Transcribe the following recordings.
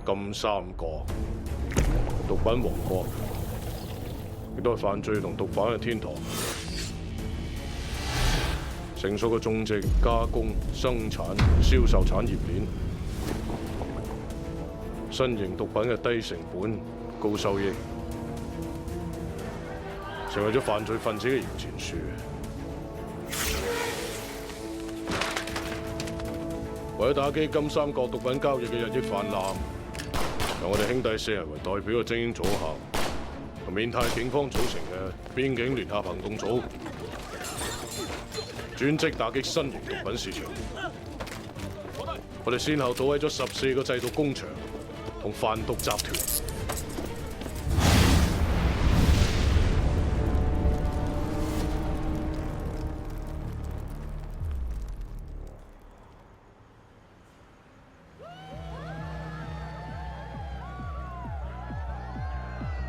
金三角，毒品王國，亦都係犯罪同毒販嘅天堂。成熟嘅種植、加工、生產、銷售產業鏈，新型毒品嘅低成本、高收益，成為咗犯罪分子嘅搖錢樹。為咗打擊金三角毒品交易嘅日益泛濫，由我哋兄弟4人為代表嘅精英組合，同緬泰警方組成嘅邊境聯合行動組，專職打擊新型毒品市場。我哋先後搗毀咗14個製毒工場同販毒集團。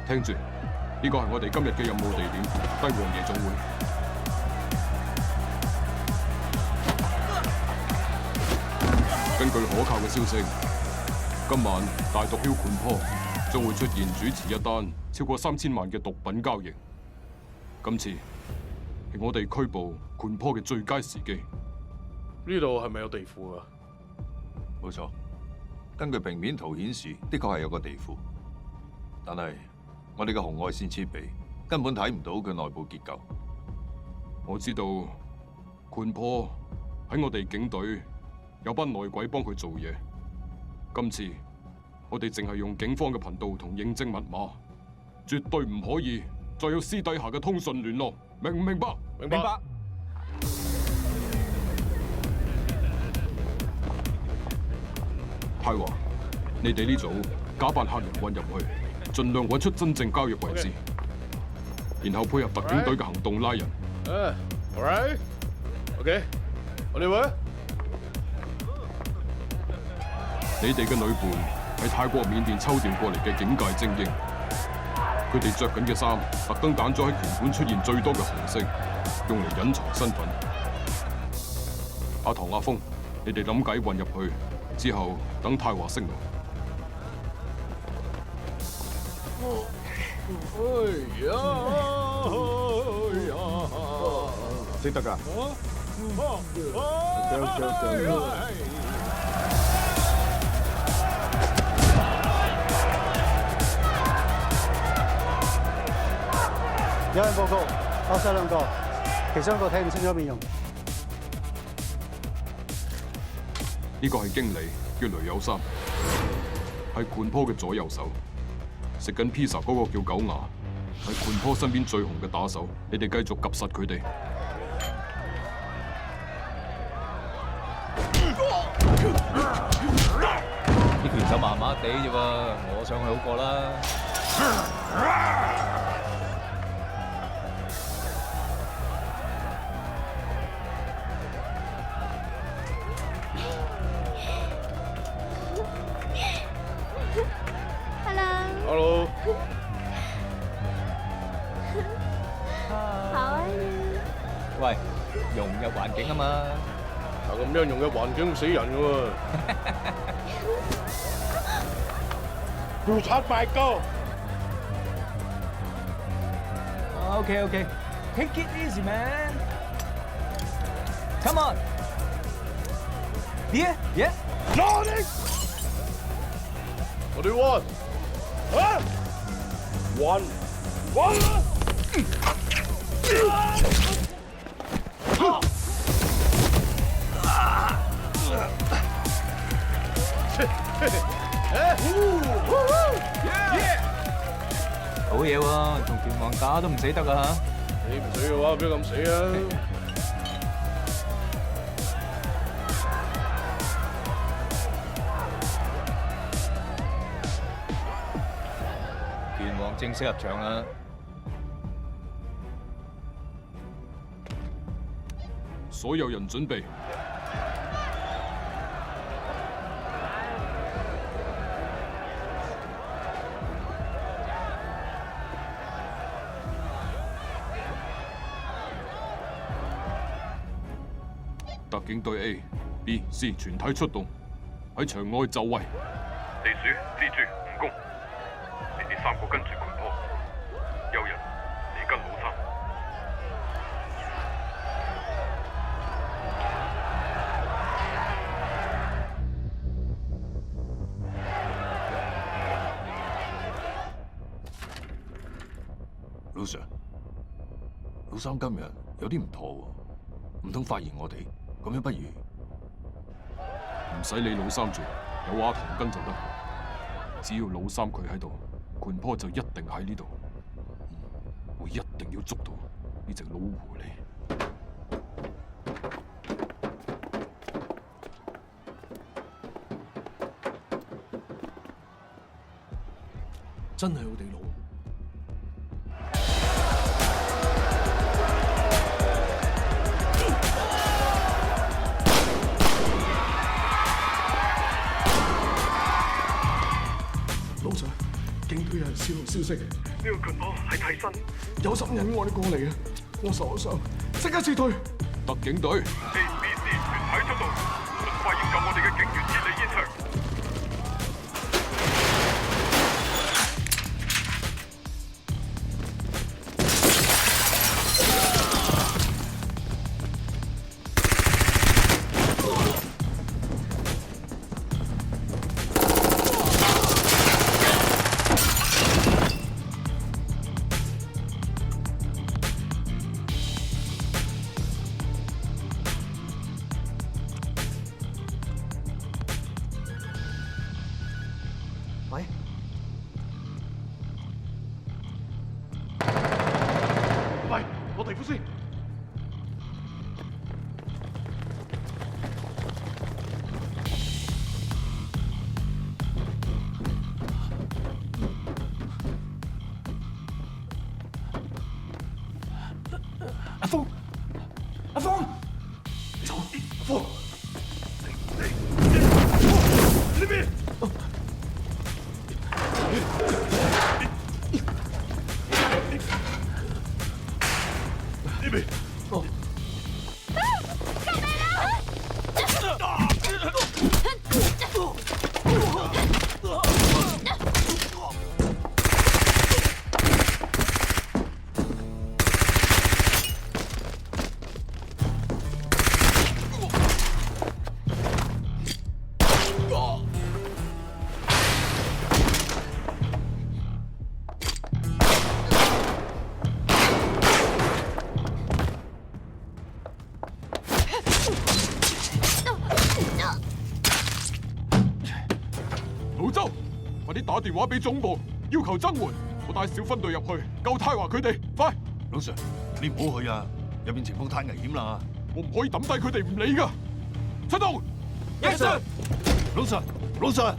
聽住，呢個係我哋今日嘅任務地點——帝王夜總會。根據可靠嘅消息，今晚大毒梟盤坡將會出現主持一單超過3000萬嘅毒品交易。今次係我哋拘捕盤坡嘅最佳時機。呢度係咪有地庫啊？冇錯，根據平面圖顯示，的確係有個地庫，但係我哋嘅紅外線設備根本睇唔到佢內部結構。我知道盤坡喺我哋警隊有班內鬼幫佢做嘢。今次我哋淨係用警方嘅頻道同認證密碼，絕對唔可以再有私底下嘅通訊聯絡，明唔明白？明白。泰華，你哋呢組假扮客人混入去，盡量揾出真正交易位置，然後配合特警隊嘅行動拉人。all right， OK， 我哋會。你哋嘅女伴係泰國緬甸抽調過嚟嘅警界精英，佢哋着緊嘅衫特登揀咗喺拳館出現最多嘅紅色，用嚟隱藏身份。阿唐、阿峰，你哋諗計混入去之後，等泰華識路。識得㗎。有人報告，落晒2個，其中一個睇唔清楚面容。呢個係經理，叫雷有三，係盤坡嘅左右手。食緊披薩嗰個叫狗牙，係盤坡身邊最紅嘅打手。你哋繼續及實佢哋。啲拳手麻麻地啫喎，我上去好過啦。Hello。好啊。喂，融入環境啊嘛。咁樣融入環境會死人嘅喎。You take my go。Okay. Take it easy, man. Come on. Yeah. Loading。我哋one。one。好嘢喎，同拳王打都唔死得啊嚇！你唔死嘅話，邊咁死啊？拳王正式入場啦！所有人準備。特警隊 A、B、C 全體出動，喺場外就位。地鼠、蜘蛛、蜈蚣，你哋3個跟住群坡。有人，你跟老三。老 Sir， 老三今日有啲唔妥喎，唔通發現我哋？咁樣不如唔使理老三住，有阿唐跟就得。只要老三佢喺度，盤坡就一定喺呢度。我一定要捉到呢隻老狐狸。真係好地佬。老 Sir， 警隊有人泄露消息，呢個群坡係替身，有心引我哋過嚟啊！我受咗傷，即刻撤退。特警隊 ABC 全體出動，盡快營救我哋嘅警員撤離現場。喂，喂，攞地庫先。阿峰，阿峰，走，阿峰，呢邊。呢邊，哦，老周，快啲打電話俾總部，要求增援。我帶小分隊入去救泰華佢哋，快！老 Sir， 你唔好去啊！入邊情況太危險啦！我唔可以抌低佢哋唔理噶。出動！ Yes sir， 老 Sir， 老 Sir。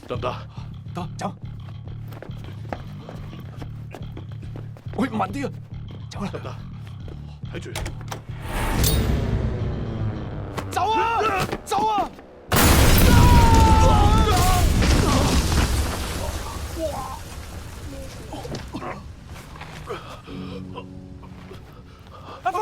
得唔得？得，走。喂，慢啲啊！走啦，得唔得？睇住。走啊！走啊！阿峰！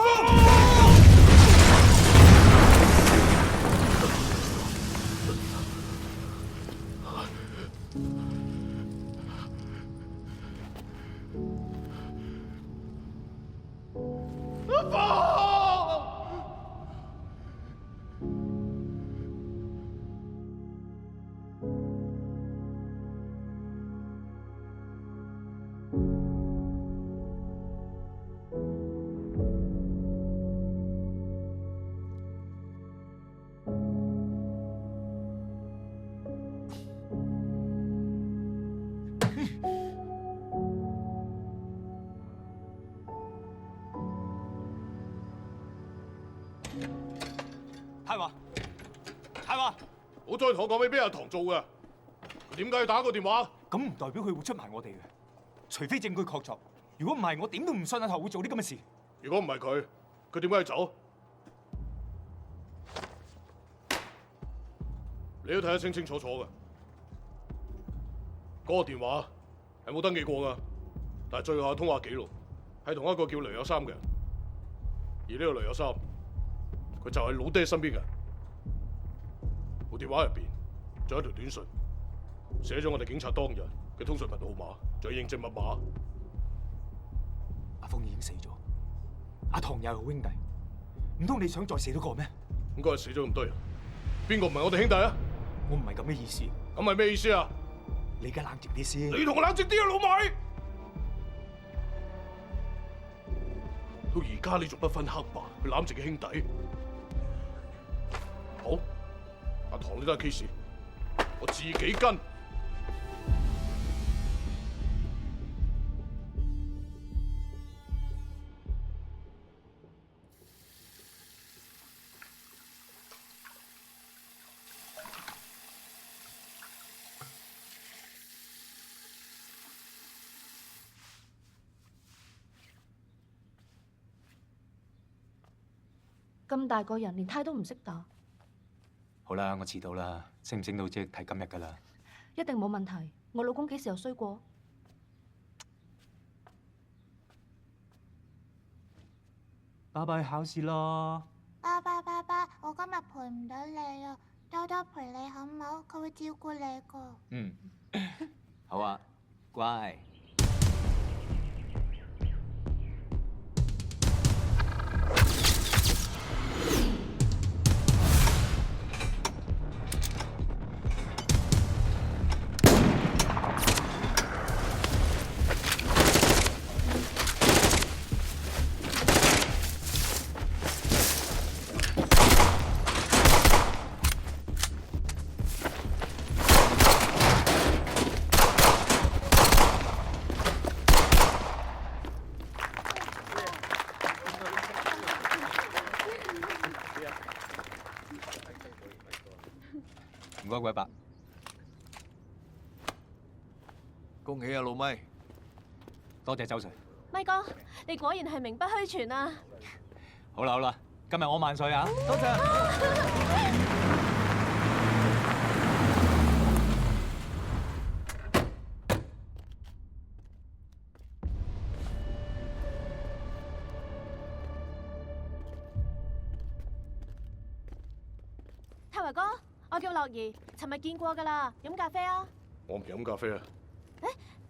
好再同我講俾阿唐做嘅，佢點解要打個電話？咁唔代表佢會出賣我哋嘅，除非證據確鑿。如果唔係，我點都唔信阿頭會做啲咁嘅事。如果唔係佢點解要走？你都睇得清清楚楚嘅，嗰個電話係冇登記過㗎，但係最後嘅通話記錄係同一個叫雷有三嘅人，而呢個雷有三，佢就係老爹身邊嘅人。部電話入邊仲有一條短信，寫咗我哋警察當日嘅通訊頻號碼，仲有認證密碼。阿峰已經死咗，阿唐又係好兄弟，唔通你想再死多個咩？應該係死咗咁多人，邊個唔係我哋兄弟啊？我唔係咁嘅意思。咁係咩意思啊？你而家冷靜啲先。你同我冷靜啲啊，老米！到而家你仲不分黑白去攬自己兄弟？好，阿唐呢單 case，我自己跟。咁大個人，連呔都唔識打。好啦，我遲到啦，升唔升到職睇今日噶啦。一定冇問題。我老公幾時又衰過？爸爸去考試咯。爸爸，我今日陪唔到你啊，多多陪你好唔好？佢會照顧你噶。嗯，好啊，乖。唔該，鬼伯，恭喜啊，老咪！多謝周 Sir。咪哥，你果然係名不虛傳啊！好啦，今日我萬歲啊！多謝。泰華哥，我叫樂兒，尋日見過㗎啦，飲咖啡啊！我唔飲咖啡啊！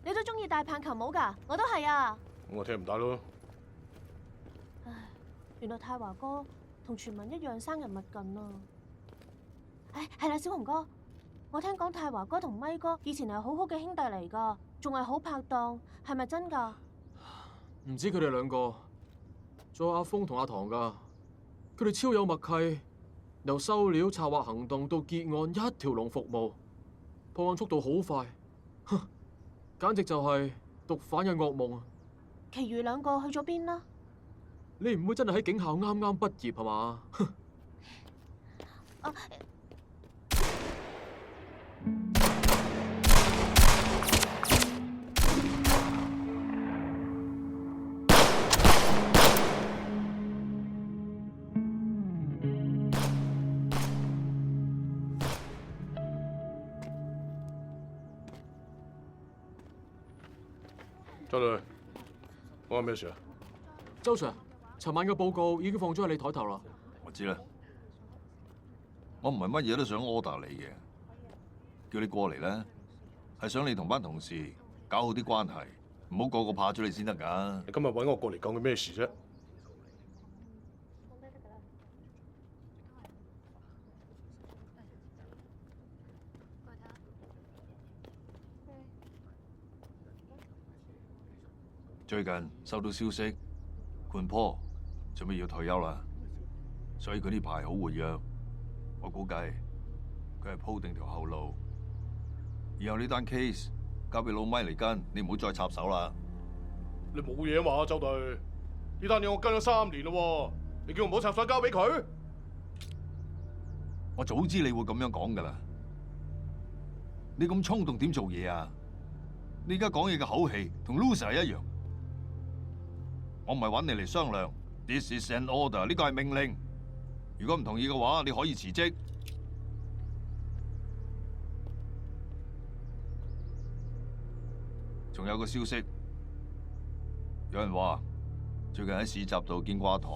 你都中意戴棒球帽㗎？我都係啊！咁我聽唔戴咯。唉，原來泰華哥同傳聞一樣生人勿近啊！唉，係啦，小紅哥，我聽講泰華哥同咪哥以前係好好嘅兄弟嚟㗎，仲係好拍檔，係咪真㗎？唔止佢哋兩個，仲有阿峰同阿唐㗎，佢哋超有默契。由收料、策劃行動到結案，一條龍服務，破案速度好快，哼，簡直就係毒販嘅噩夢啊！其餘兩個去咗邊啦？你唔會真係喺警校啱啱畢業係嘛？哼！周女，我係咩事啊？周 Sir，尋晚嘅報告已經放咗喺你台頭啦。我知啦，我唔係乜嘢都想 order 你嘅，叫你過嚟咧，係想你同班同事搞好啲關係，唔好個個怕咗你先得㗎。你今日揾我過嚟講佢咩事啫？最近收到消息，冠坡準備要退休啦，所以佢呢排好活躍。我估計佢係鋪定條後路。以後呢單 case 交俾老咪嚟跟，你唔好再插手啦。你冇嘢嘛，周隊？呢單嘢我跟咗3年咯，你叫我唔好插手交俾佢？我早知你會咁樣講㗎啦。你咁衝動點做嘢啊？你而家講嘢嘅口氣同 loser 一樣。我唔係揾你嚟商量 ，This is an order， 呢個係命令。如果唔同意嘅話，你可以辭職。仲有個消息，有人話最近喺市集度見過阿唐，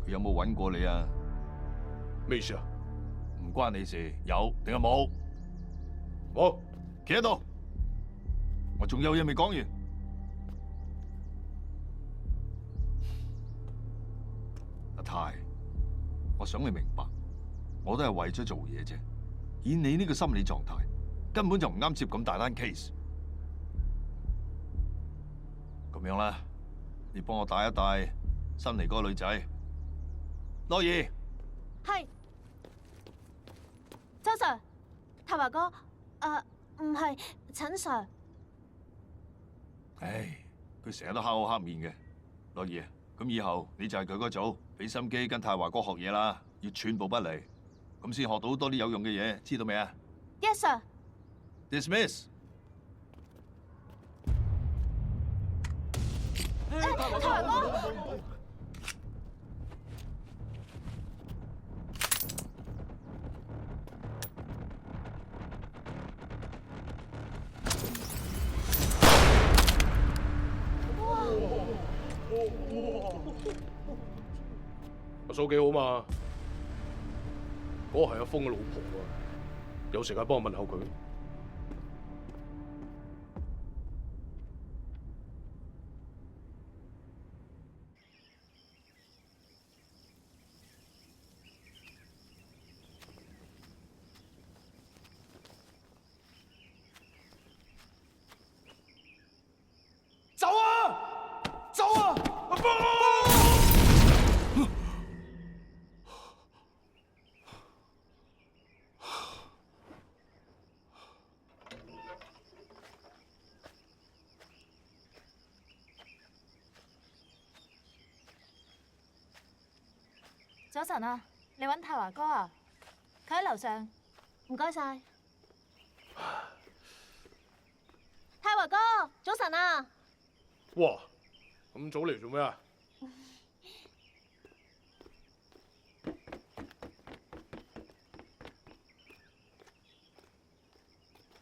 佢有冇揾過你啊？咩意思啊？唔關你事，有定係冇？冇，企喺度。我仲有嘢未講完。阿泰，我想你明白，我都係為咗做嘢啫。以你呢個心理狀態，根本就唔啱接咁大單 case。咁樣啦，你幫我帶一帶新嚟嗰個女仔，樂兒。係，周 Sir， 泰華哥，唔係陳 Sir。唉，佢成日都黑口黑面嘅，樂兒。咁以後你就係佢嗰組，俾心機跟泰華哥學嘢啦，要寸步不離，咁先學到多啲有用嘅嘢，知道未啊 ？Yes sir。Dismiss。泰華哥。阿嫂幾好嘛？嗰個係阿峰嘅老婆啊，有時間幫我問候佢。走啊！走啊！阿峰！早晨啊，你揾泰華哥啊？佢喺樓上。唔該晒。泰華哥，早晨啊！哇，咁早嚟做咩啊？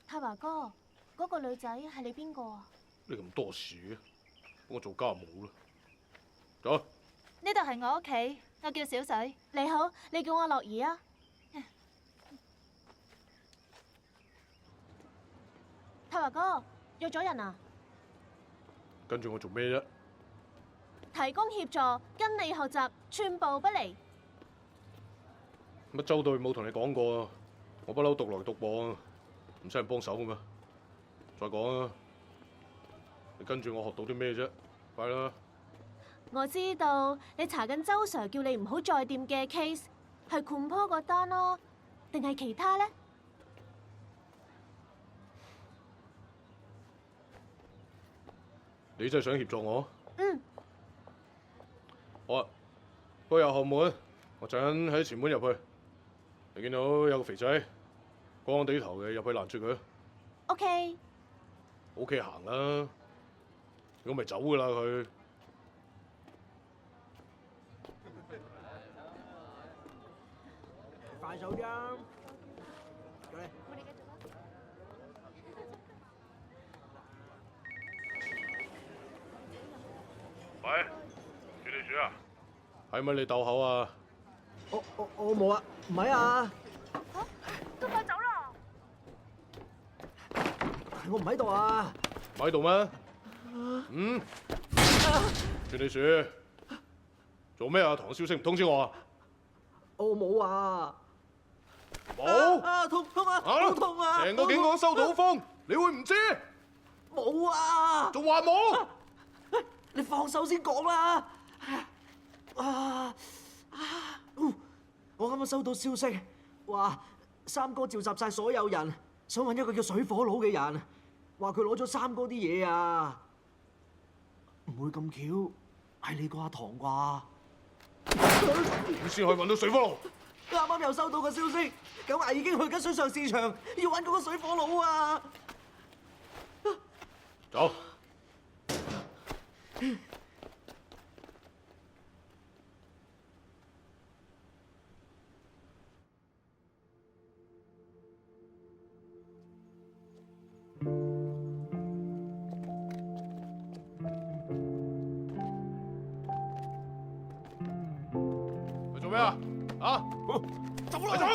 泰華哥，嗰個女仔係你邊個啊？你咁多事嘅，幫我做家務啦。走。呢度係我屋企，我叫小水。你好，你叫我樂兒啊。泰華哥，約咗人啊？跟住我做咩啫？提供協助，跟你學習，寸步不離。乜周隊冇同你講過啊？我不嬲獨來獨往啊，唔使人幫手噶嘛。再講啊，你跟住我學到啲咩啫？快啦！我知道你查緊周 Sir 叫你唔好再掂嘅 case， 係盤坡嗰單咯，定係其他咧？你真係想協助我？嗯。好啊，嗰日後門，我陣喺前門入去，你見到有個肥仔，光光地頭嘅，入去攔住佢。OK。OK 行啦，如果咪走噶啦佢。快手啲啊！喂，處理處啊，係咪你鬥口啊？我冇啊，唔係啊！都快走啦！我唔喺度啊！唔喺度咩？嗯？處理處做咩啊？唐消息唔通知我啊？我冇啊！冇？痛啊！好痛啊！成個警港收到風，你會唔知？冇啊！仲話冇？你放手先講啦！我啱啱收到消息，話三哥召集晒所有人，想揾一個叫水火佬嘅人，話佢攞咗三哥啲嘢啊！唔會咁巧係你個阿唐啩？點先可以揾到水火佬？啱啱又收到個消息，九牙已經去緊水上市場，要揾嗰個水火佬啊！走。做咩啊？啊！走啦！走！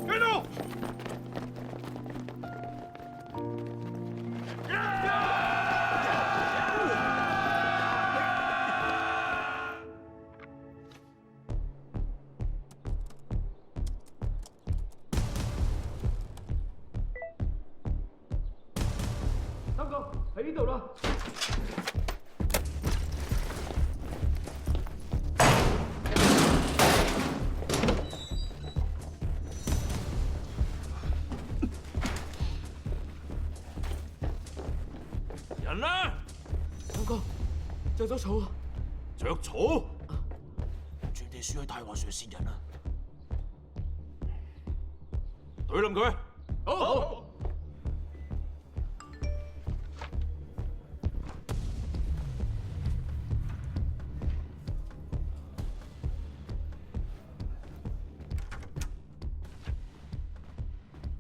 跟住！三哥喺呢度啦。人啦！三哥，着咗草啊！着草？轉地鼠去太華上線人啊！懟冧佢！好。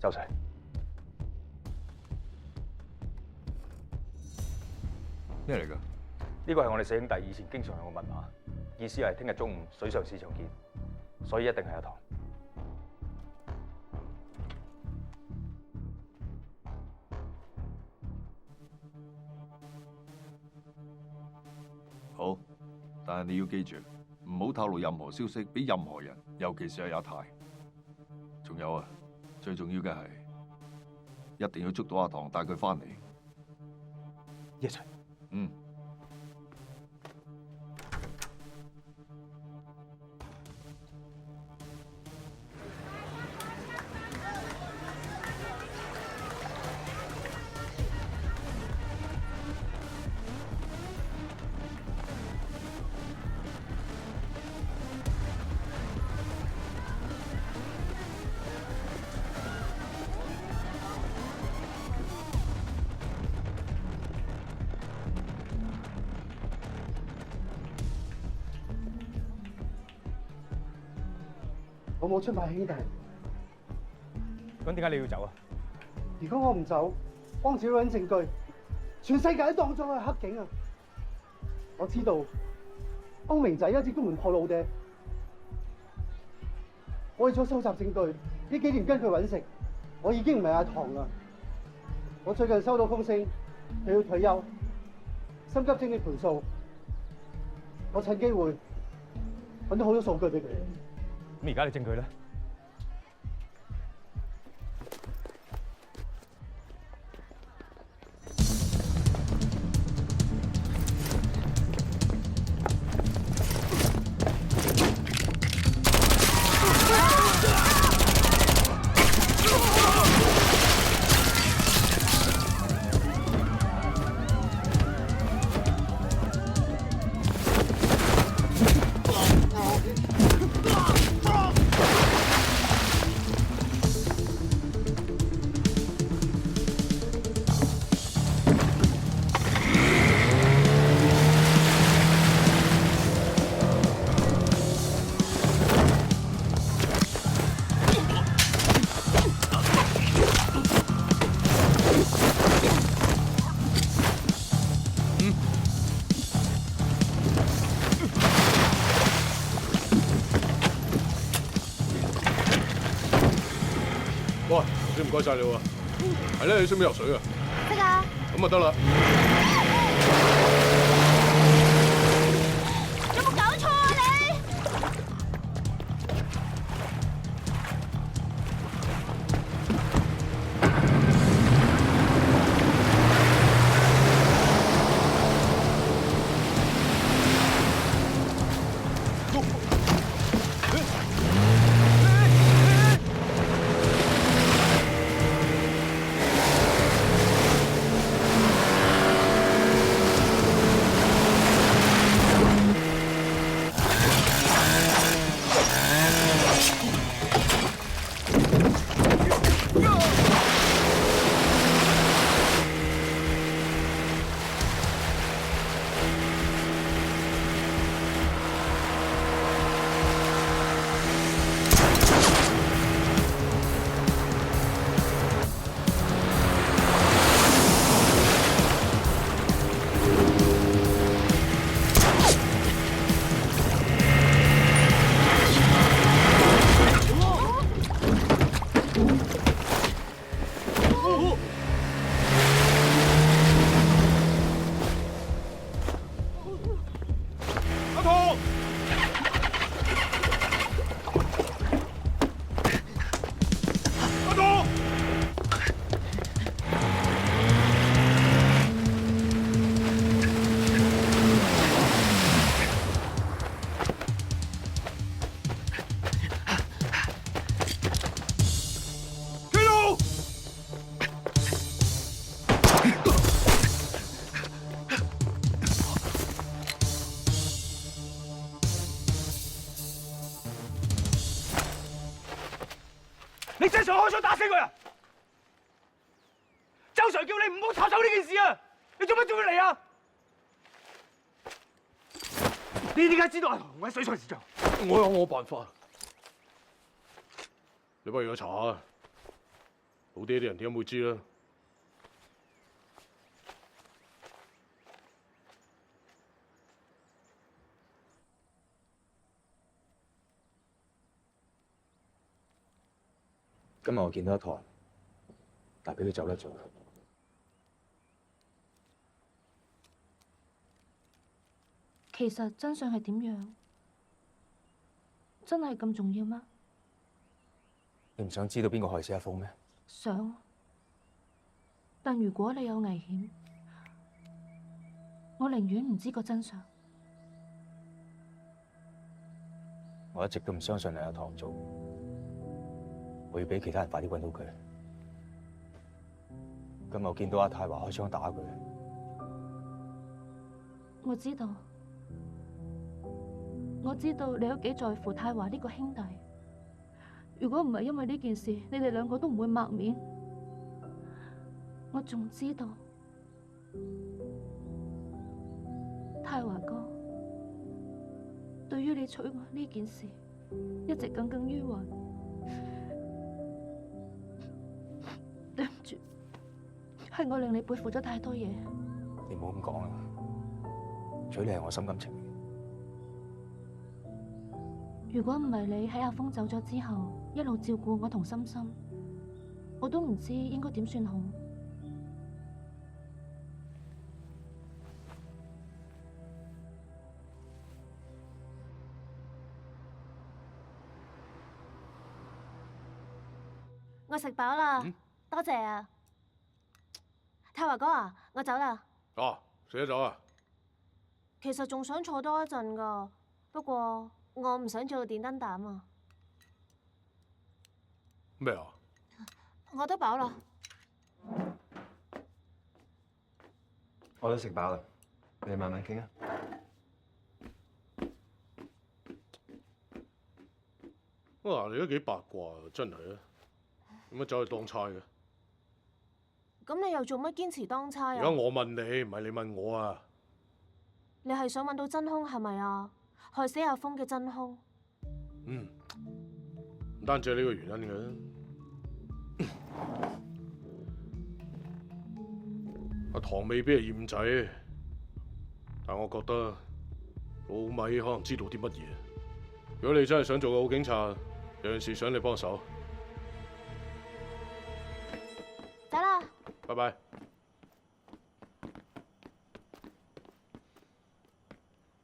周 Sir，咩嚟㗎？呢個係我哋四兄弟以前經常用嘅密碼，意思係聽日中午水上市場見，所以一定係阿唐。好，但係你要記住，唔好透露任何消息俾任何人，尤其是係阿泰。仲有啊，最重要嘅係一定要捉到阿唐，帶佢翻嚟。一齊。嗯。我冇出賣兄弟。咁點解你要走啊？如果我唔走，幫自己揾證據，全世界都當咗我係黑警啊！我知道歐明仔一直都唔破老爹，我為咗收集證據，呢幾年跟佢揾食，我已經唔係阿唐啦。我最近收到風聲，佢要退休，心急整理盤數，我趁機會揾到好多數據俾佢。咁而家你證據咧？喂，先唔該晒你喎。係咧，你識唔識游水啊？識啊。咁啊得啦。有冇搞錯啊你？你真想開槍打死佢啊？周 Sir 叫你唔好插手呢件事啊！你做乜仲要嚟啊？你點解知道阿唐喺水上市場？我有我辦法。你不如去查下，老爹啲人點會知啦？今日我見到阿唐，但俾佢走得咗。其實真相係點樣？真係咁重要嗎？你唔想知道邊個害死阿峰咩？想，但如果你有危險，我寧願唔知個真相。我一直都唔相信係阿唐做，我要俾其他人快啲揾到佢。今日我見到阿泰華開槍打佢，我知道。我知道你有幾在乎泰華呢個兄弟。如果唔係因為呢件事，你哋兩個都唔會抹面。我仲知道泰華哥對於你娶我呢件事一直耿耿於懷。對唔住，係我令你背負咗太多嘢。你唔好咁講啦，娶你係我心甘情願。如果唔係你喺阿峰走咗之後一路照顧我同心心，我都唔知應該點算好。我食飽啦，多謝啊！泰華哥啊，我走啦。啊，食咗走啊？其實仲想坐多一陣噶，不過我唔想做電燈膽啊！咩啊？我都飽啦。我都食飽啦，你哋慢慢傾啊。哇！你都幾八卦，真係啊！點解走去當差嘅？咁你又做乜堅持當差啊？而家我問你，唔係你問我啊！你係想揾到真兇係咪啊？害死阿峰嘅真兇？唔單止係呢個原因嘅。阿唐未必係厭仔，但我覺得老米可能知道啲乜嘢。如果你真係想做個好警察，有件事想你幫手。走啦！拜拜。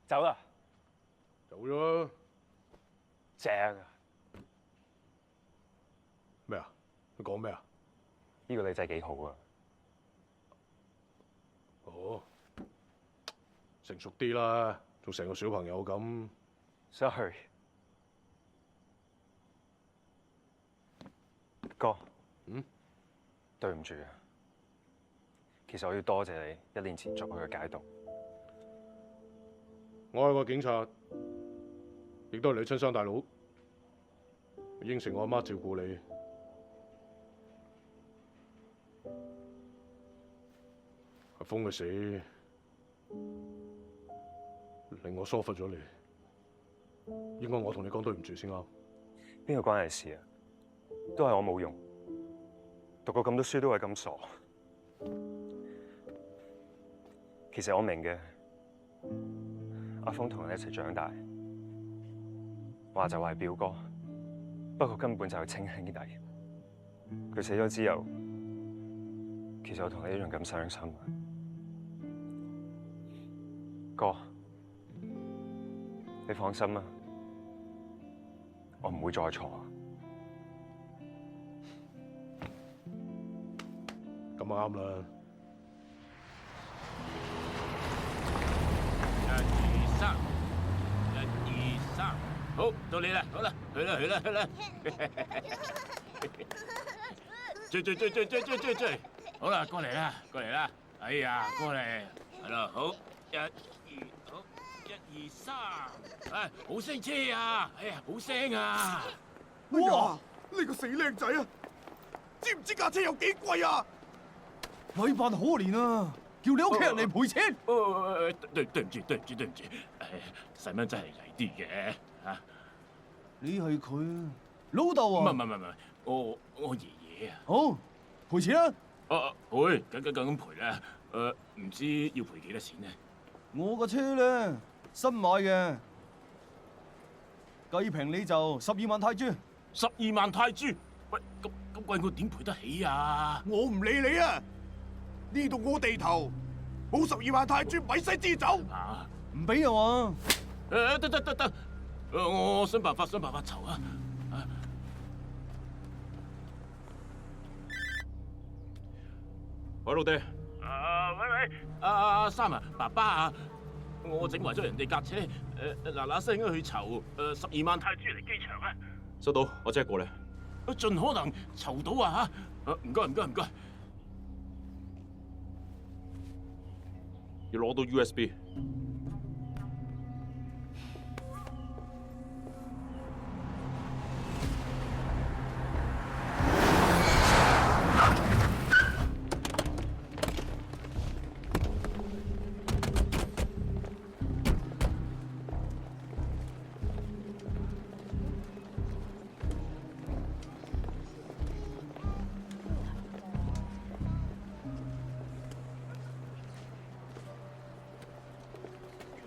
走啦！走咗。正啊！咩啊？你講咩啊？呢個女仔幾好啊！哦，成熟啲啦，仲成個小朋友咁。Sorry， 哥。對唔住啊，其實我要多謝你1年前作佢嘅解讀。我係個警察，亦都係你親生大佬，應承我阿媽照顧你。阿峰嘅死令我疏忽咗你，應該我同你講對唔住先啱。邊個關你事啊？都係我冇用。讀過咁多書都係咁傻，其實我明嘅。阿峰同人一齊長大，話就話係表哥，不過根本就係親兄弟。佢死咗之後，其實我同你一樣咁傷心。哥，你放心啦，我唔會再錯。咁啊啱啦！ 1、2、3，好，到你啦，好啦，去啦，去啦，去啦！追！好啦，過嚟啦，過嚟啦！哎呀，過嚟，係咯，好，1、2，好，1、2、3，哎，好聲車啊！哎呀，好聲啊！哇！你個死靚仔啊！知唔知架車有幾貴啊？咪扮可憐啊！叫你屋企人嚟賠錢。對唔住，細蚊真係曳啲嘅嚇。你係佢老豆啊？唔係，我爺爺啊。好，賠錢啦！賠，梗賠啦。唔知要賠幾多錢呢？我個車咧新買嘅，計平你就12萬泰銖。12萬泰銖？喂，咁貴我點賠得起啊？我唔理你啊！呢度我地頭，冇12萬泰銖，咪使支走。唔俾啊嘛！得，我想辦法籌啊！喂，老爹。喂，阿三啊，爸爸啊，我整壞咗人哋架車，嗱聲去籌12萬泰銖嚟機場啊！收到，我即刻過嚟。盡可能籌到啊嚇！唔該。要攞到 USB。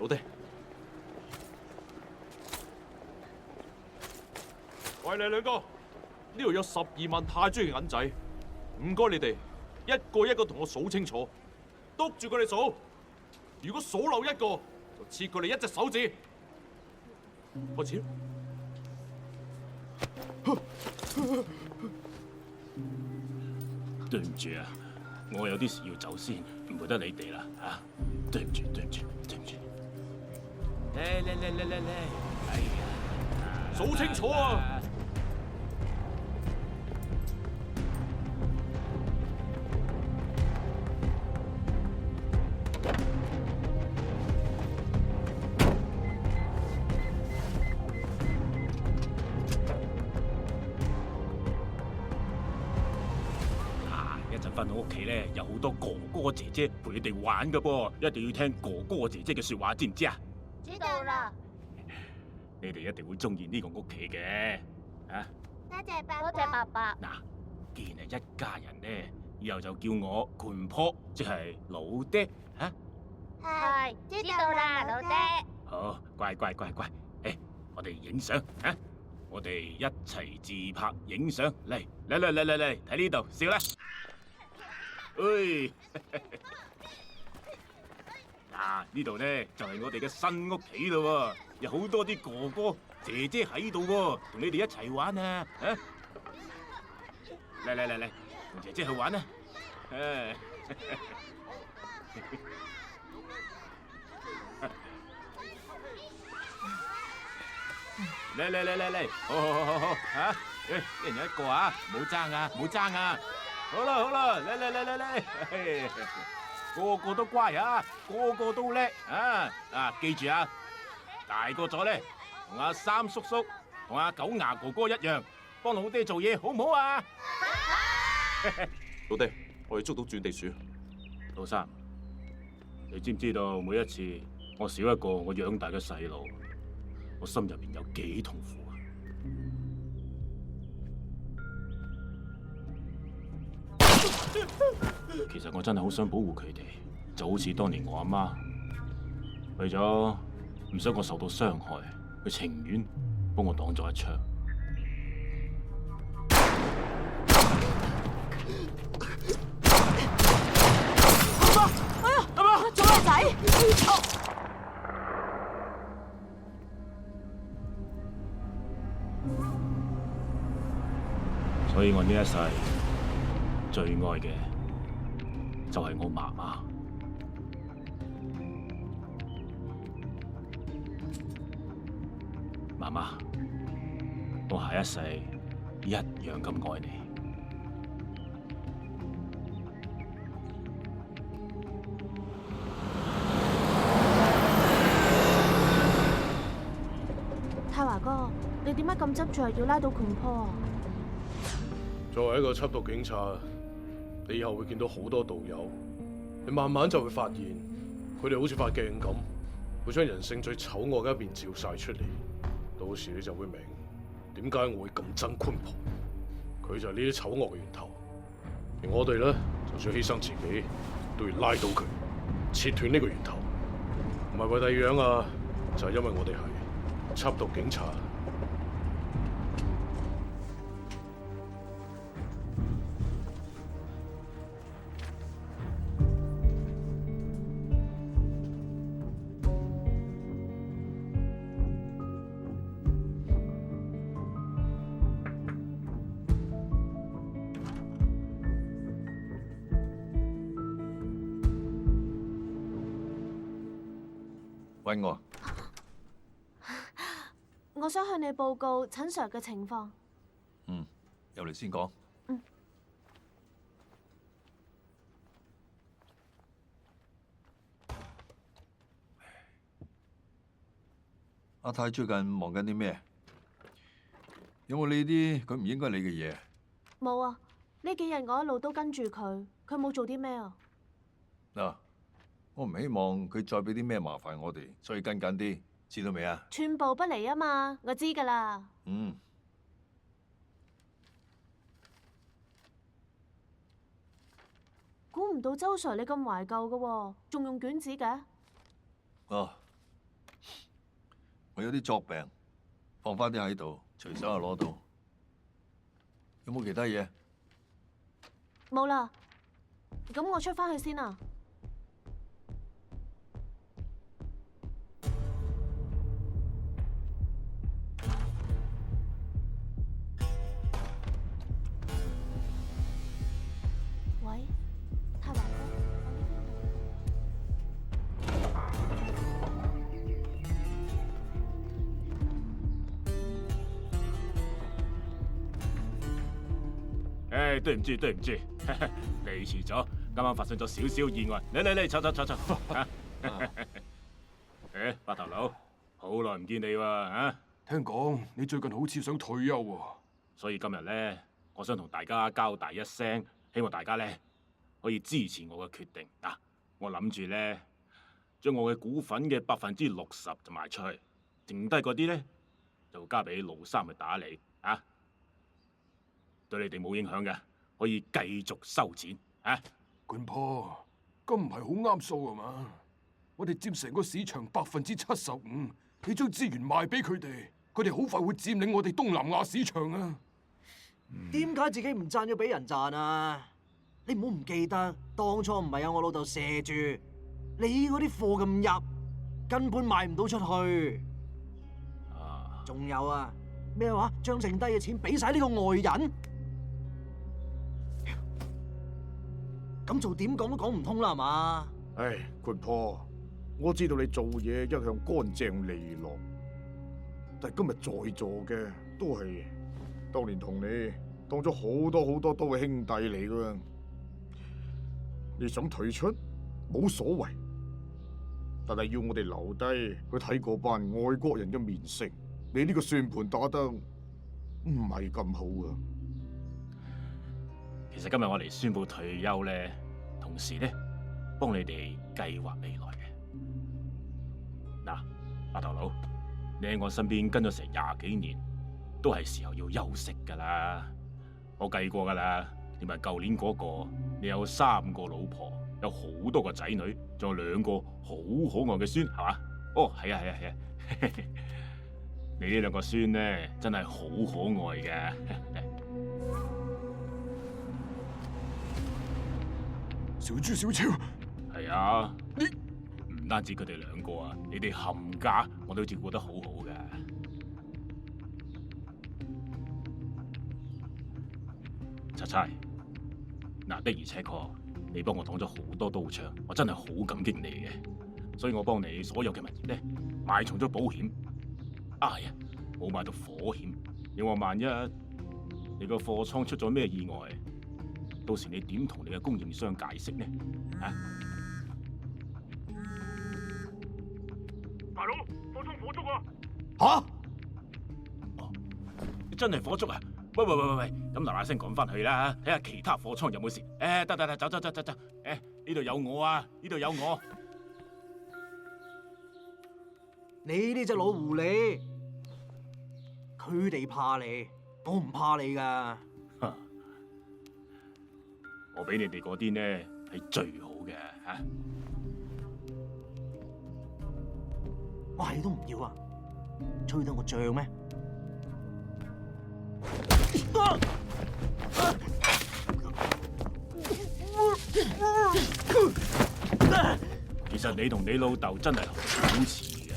老爹，喂，你兩個，呢度有12萬泰銖嘅銀仔，唔該你哋一個一個同我數清楚，督住佢哋數。如果數漏一個，就切佢哋一隻手指。開始。對唔住啊，我有啲事要走先，唔陪得你哋啦嚇。對唔住。嚟！哎呀，數清楚啊！一陣翻到屋企咧，有好多哥哥姐姐陪你哋玩噶噃，一定要聽哥哥姐姐嘅説話，知唔知啊？知道啦。你哋一定會中意呢個屋企嘅，啊！多謝爸爸。嗱，既然係一家人咧，以後就叫我權婆，即係老爹，嚇。係，知道啦，老爹。好，乖。我哋影相啊！我哋一齊自拍影相，嚟，睇呢度，笑啦！嗱，呢度咧就係我哋嘅新屋企咯，有好多啲哥哥姐姐喺度喎，同你哋一齊玩啊！嚟，同姐姐去玩啊！嚟，好嚇！一人一個啊，唔好爭啊！好啦，嚟，個個都乖啊，個個都叻啊！記住啊，大個咗咧，同阿三叔叔同阿狗牙哥哥一樣，幫老爹做嘢，好唔好啊？老爹，我哋捉到轉地鼠。老三，你知唔知道每一次我少一個我養大嘅細路，我心入邊有幾痛苦啊？其實我真係好想保護佢哋，就好似當年我阿媽，為咗唔想我受到傷害，佢情願幫我擋咗一槍。阿媽，做咩仔？所以我呢一世最愛嘅就係我媽媽。媽媽，我下一世一樣咁愛你。泰華哥，你點解咁執着要拉到權婆啊？作為一個緝毒警察，你以後會見到好多道友，你慢慢就會發現，佢哋好似塊鏡咁，會將人性最醜惡嘅一面照晒出嚟。到時你就會明點解我會咁憎鲲婆，佢就係呢啲醜惡嘅源頭。而我哋咧，就算犧牲自己，都要拉到佢，切斷呢個源頭。唔係為第二樣啊，就係因為我哋係緝毒警察。揾我。我想向你報告陳 Sir 嘅情況。入嚟先講。阿太最近忙緊啲咩？有冇理啲佢唔應該理嘅嘢？冇啊！呢幾日我一路都跟住佢，佢冇做啲咩啊。嗱，我唔希望佢再俾啲咩麻煩我哋，所以跟緊啲，知道未啊？寸步不離啊嘛，我知㗎啦。估唔到周 Sir 你咁懷舊㗎喎，仲用卷紙嘅？哦，我有啲作病，放翻啲喺度，隨手就攞到。有冇其他嘢？冇啦，咁我出翻去先啊。喂，太華哥，對唔住，嚟遲咗，啱啱發生咗少少意外。嚟，坐。白頭佬，好耐唔見你喎，啊！聽講你最近好似想退休喎，所以今日咧，我想同大家交代一聲，希望大家咧可以支持我嘅決定啊！我諗住咧，將我嘅股份嘅60%就賣出去，剩低嗰啲咧就交俾老三去打理啊！對你哋冇影響嘅，可以繼續收錢啊！閻婆，咁唔係好啱數啊嘛？我哋佔成個市場75%，你將資源賣俾佢哋，佢哋好快會佔領我哋東南亞市場啊！點解自己唔賺要俾人賺啊？你唔好唔記得，當初唔係有我老豆射住，你嗰啲貨咁入，根本賣唔到出去。仲有啊，咩話？將剩低嘅錢俾晒呢個外人？咁做點講都講唔通啦，係嘛？唉，閻婆，我知道你做嘢一向乾淨利落，但係今日在座嘅都係當年同你當咗好多都係兄弟嚟噶。你想退出冇所謂，但係要我哋留低去睇嗰班外國人嘅面色，你呢個算盤打得唔係咁好啊！其實今日我嚟宣布退休咧，同時咧幫你哋計劃未來嘅。嗱，白頭佬，你喺我身邊跟咗成20幾年，都係時候要休息噶啦。我計過噶啦，你咪舊年嗰個，你有3個老婆，有好多個仔女，仲有2個好可愛嘅孫，係嘛？哦，係啊，你呢2個孫咧，真係好可愛嘅。小豬小超，係啊，唔單止佢哋2個啊，你哋冚家我都照顧得好好嘅。七差，嗱，的而且確，你幫我擋咗好多刀槍，我真係好感激你嘅。所以我幫你所有嘅物業咧買重咗保險。哎呀，冇買到火險，你話萬一你個貨倉出咗咩意外？到時你點同你嘅供應商解釋呢？啊！大佬，貨倉火燭啊！哦，真係火燭啊！喂，咁嗱聲趕翻去啦，睇下其他貨倉有冇事。得，走。呢度有我啊，呢度有我。你呢隻老狐狸，佢哋怕你，我唔怕你噶。我俾你哋嗰啲呢係最好嘅嚇。我係都唔要啊！吹得我脹咩？其實你同你老豆真係好似嘅。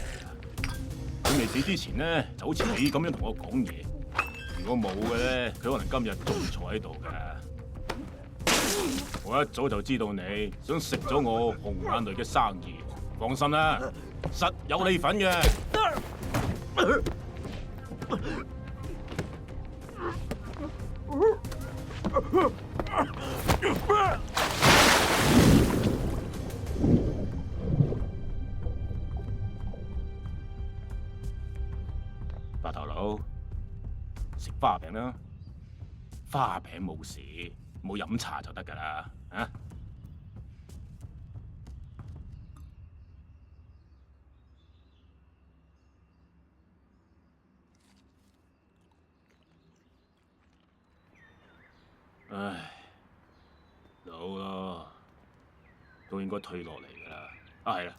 佢未死之前呢，就好似你咁樣同我講嘢。如果冇嘅咧，佢可能今日仲坐喺度㗎。我一早就知道你想食咗我紅眼淚嘅生意。放心啦，實有你份嘅。白頭佬，食花餅啦，花餅冇事，冇飲茶就得㗎啦，啊！唉，老咯，都應該退落嚟㗎啦。啊，係啦，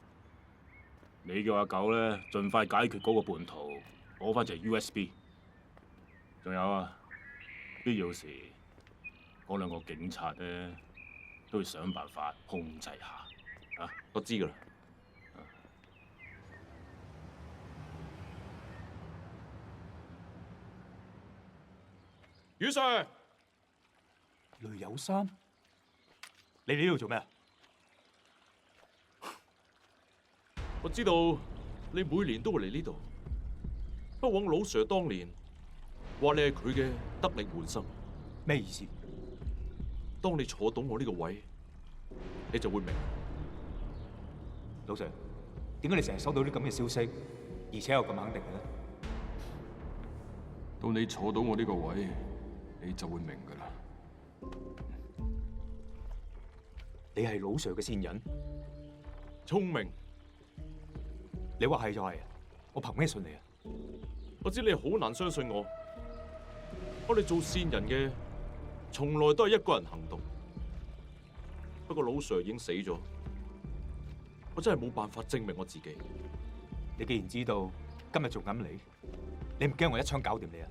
你叫阿狗咧，盡快解決嗰個叛徒，攞翻隻 USB。仲有啊，必要時嗰兩個警察咧，都要想辦法控制下。啊，我知㗎啦。余 Sir。雷有三，你嚟呢度做咩啊？我知道你每年都會嚟呢度，不枉老 Sir 當年話你係佢嘅得力門生。咩意思？當你坐到我呢個位，你就會明。老 Sir， 點解你成日收到啲咁嘅消息，而且又咁肯定嘅咧？到你坐到我呢個位，你就會明㗎啦。你係老 Sir 嘅線人，聰明。你話係就係，我憑咩信你啊？我知你好難相信我。我哋做線人嘅，從來都係一個人行動。不過老 Sir 已經死咗，我真係冇辦法證明我自己。你既然知道今日仲咁嚟，你唔驚我一槍搞掂你啊？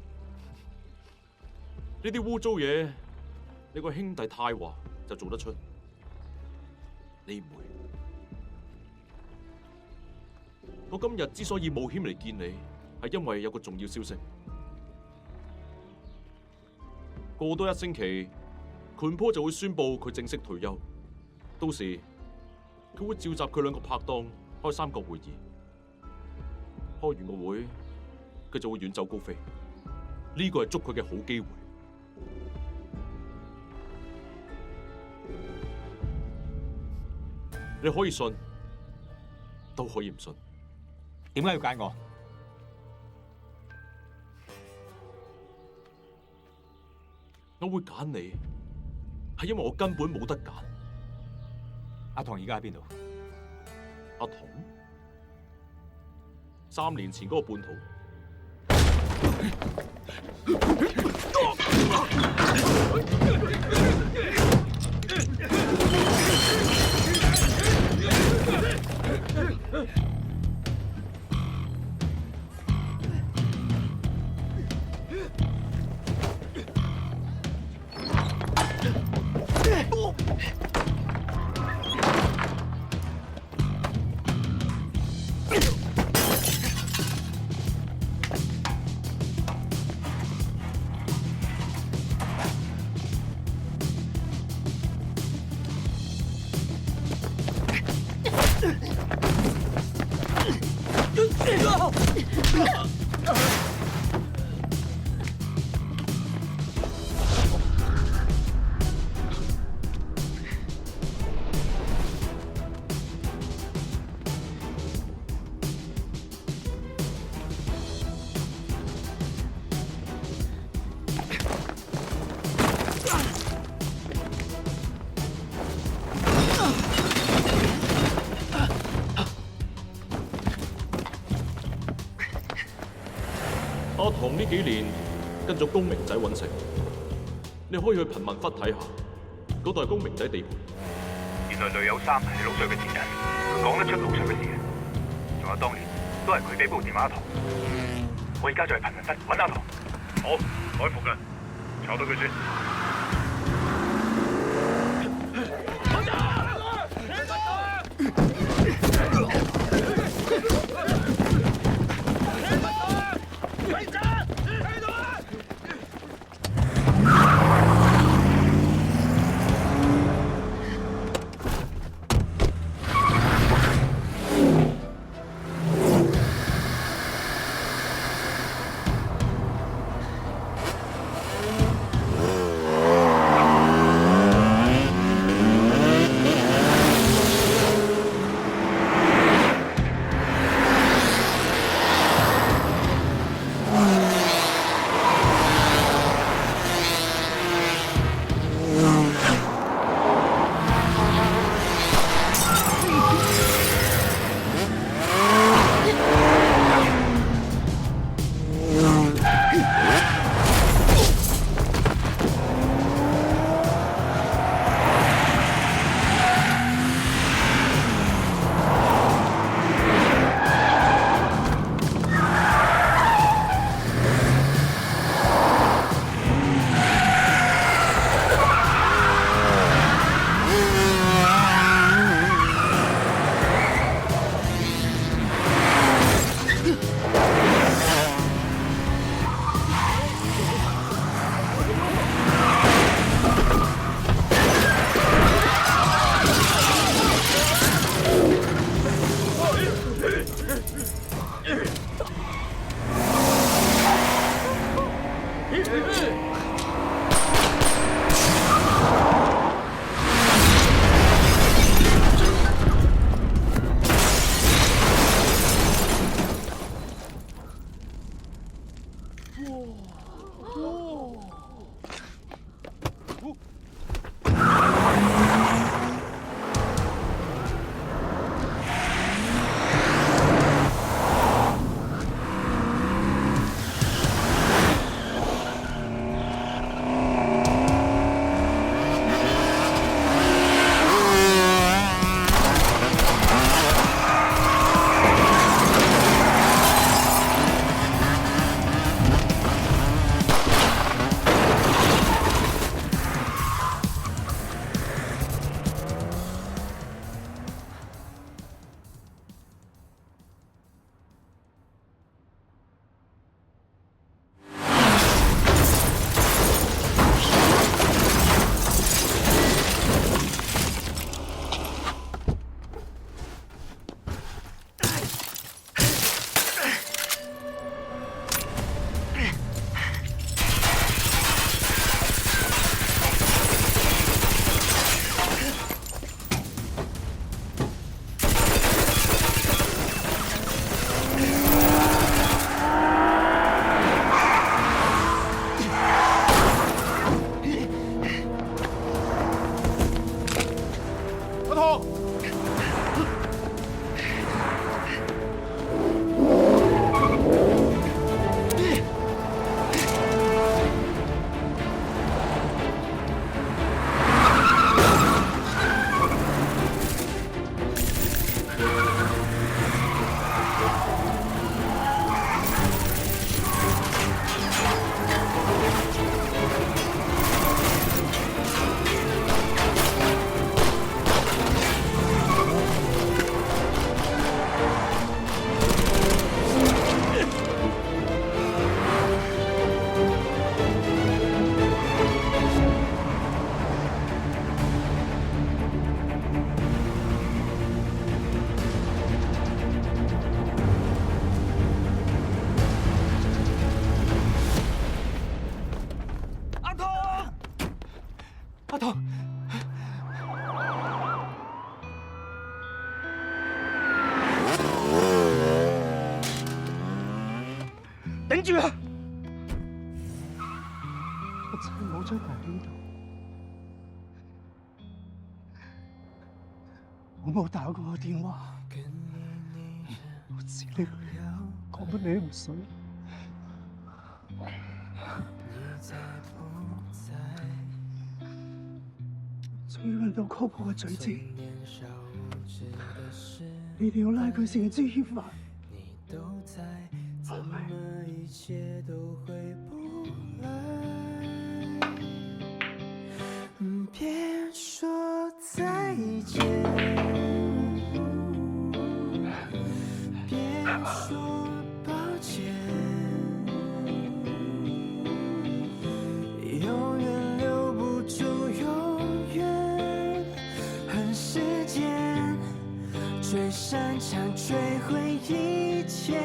呢啲污糟嘢，你個兄弟泰華就做得出。你唔會。我今日之所以冒險嚟見你，係因為有個重要消息。過多1星期，權坡就會宣布佢正式退休。到時佢會召集佢兩個拍檔開三角會議。開完個會，佢就會遠走高飛。呢個係捉佢嘅好機會。你可以信，都可以唔信。點解要揀我？我會揀你，係因為我根本冇得揀。阿唐而家喺邊度？阿唐，3年前嗰個叛徒。阿唐呢幾年跟咗公明仔揾食，你可以去貧民窟睇下，嗰度係公明仔地盤。原來雷有三係老 Sir 嘅前人，佢講得出老 Sir 嘅事嘅。仲有當年都係佢俾部電話阿唐。我而家就去貧民窟揾阿唐。好，開服啦，炒到佢先。頂住啊！我真係冇將佢喺度，我冇打過個電話，我知你講乜你都唔信。終於輪到哥哥嘅嘴賤，你哋要拉佢繩之於法。係咪？別說再見，別說抱歉，永遠留不住永遠，恨時間最擅長摧毀一切，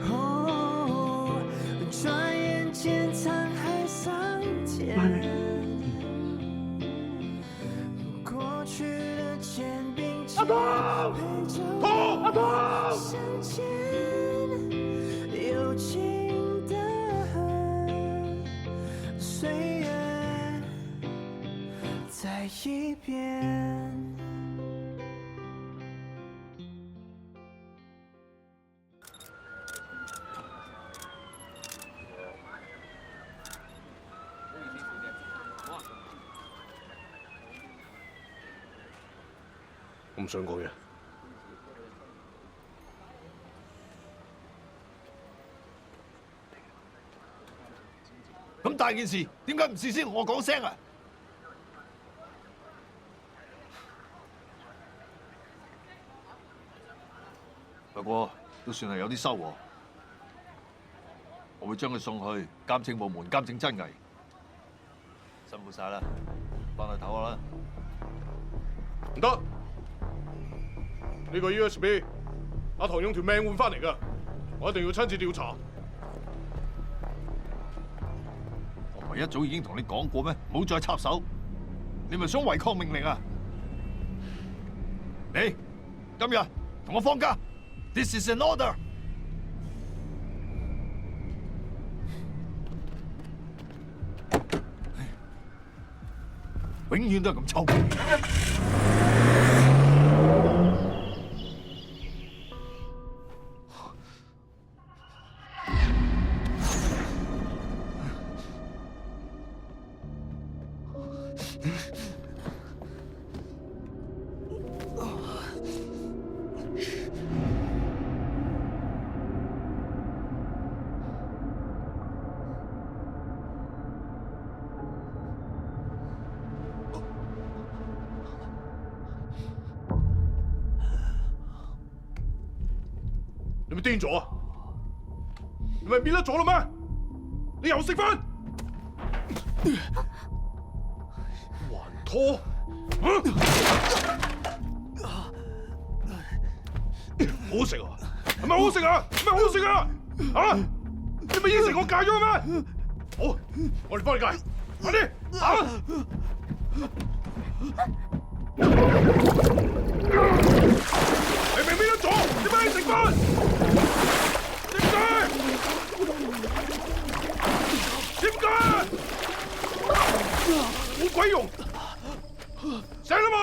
哦，轉眼間滄海桑田。阿棠，阿棠，相見有情的恨，歲月在一邊。我唔想講嘢。咁大件事，點解唔事先同我講聲啊？不過都算係有啲收穫，我會將佢送去監證部門監證真偽。辛苦晒啦，翻去唞下啦。唔得，呢個 USB 阿棠用條命換翻嚟㗎，我一定要親自調查。我一早已經同你講過咩？唔好再插手！你咪想違抗命令啊？你今日同我放假 ，This is an order。永遠都係咁臭。你咪癲咗啊！你咪變得咗啦咩？你又食翻？還拖？好食啊？係咪好食啊？係咪好食啊？啊！你咪應承我戒咗咩？好，我哋幫你戒，快啲啊！明明變得咗，點解你食翻？點解？冇鬼用！醒啦嘛！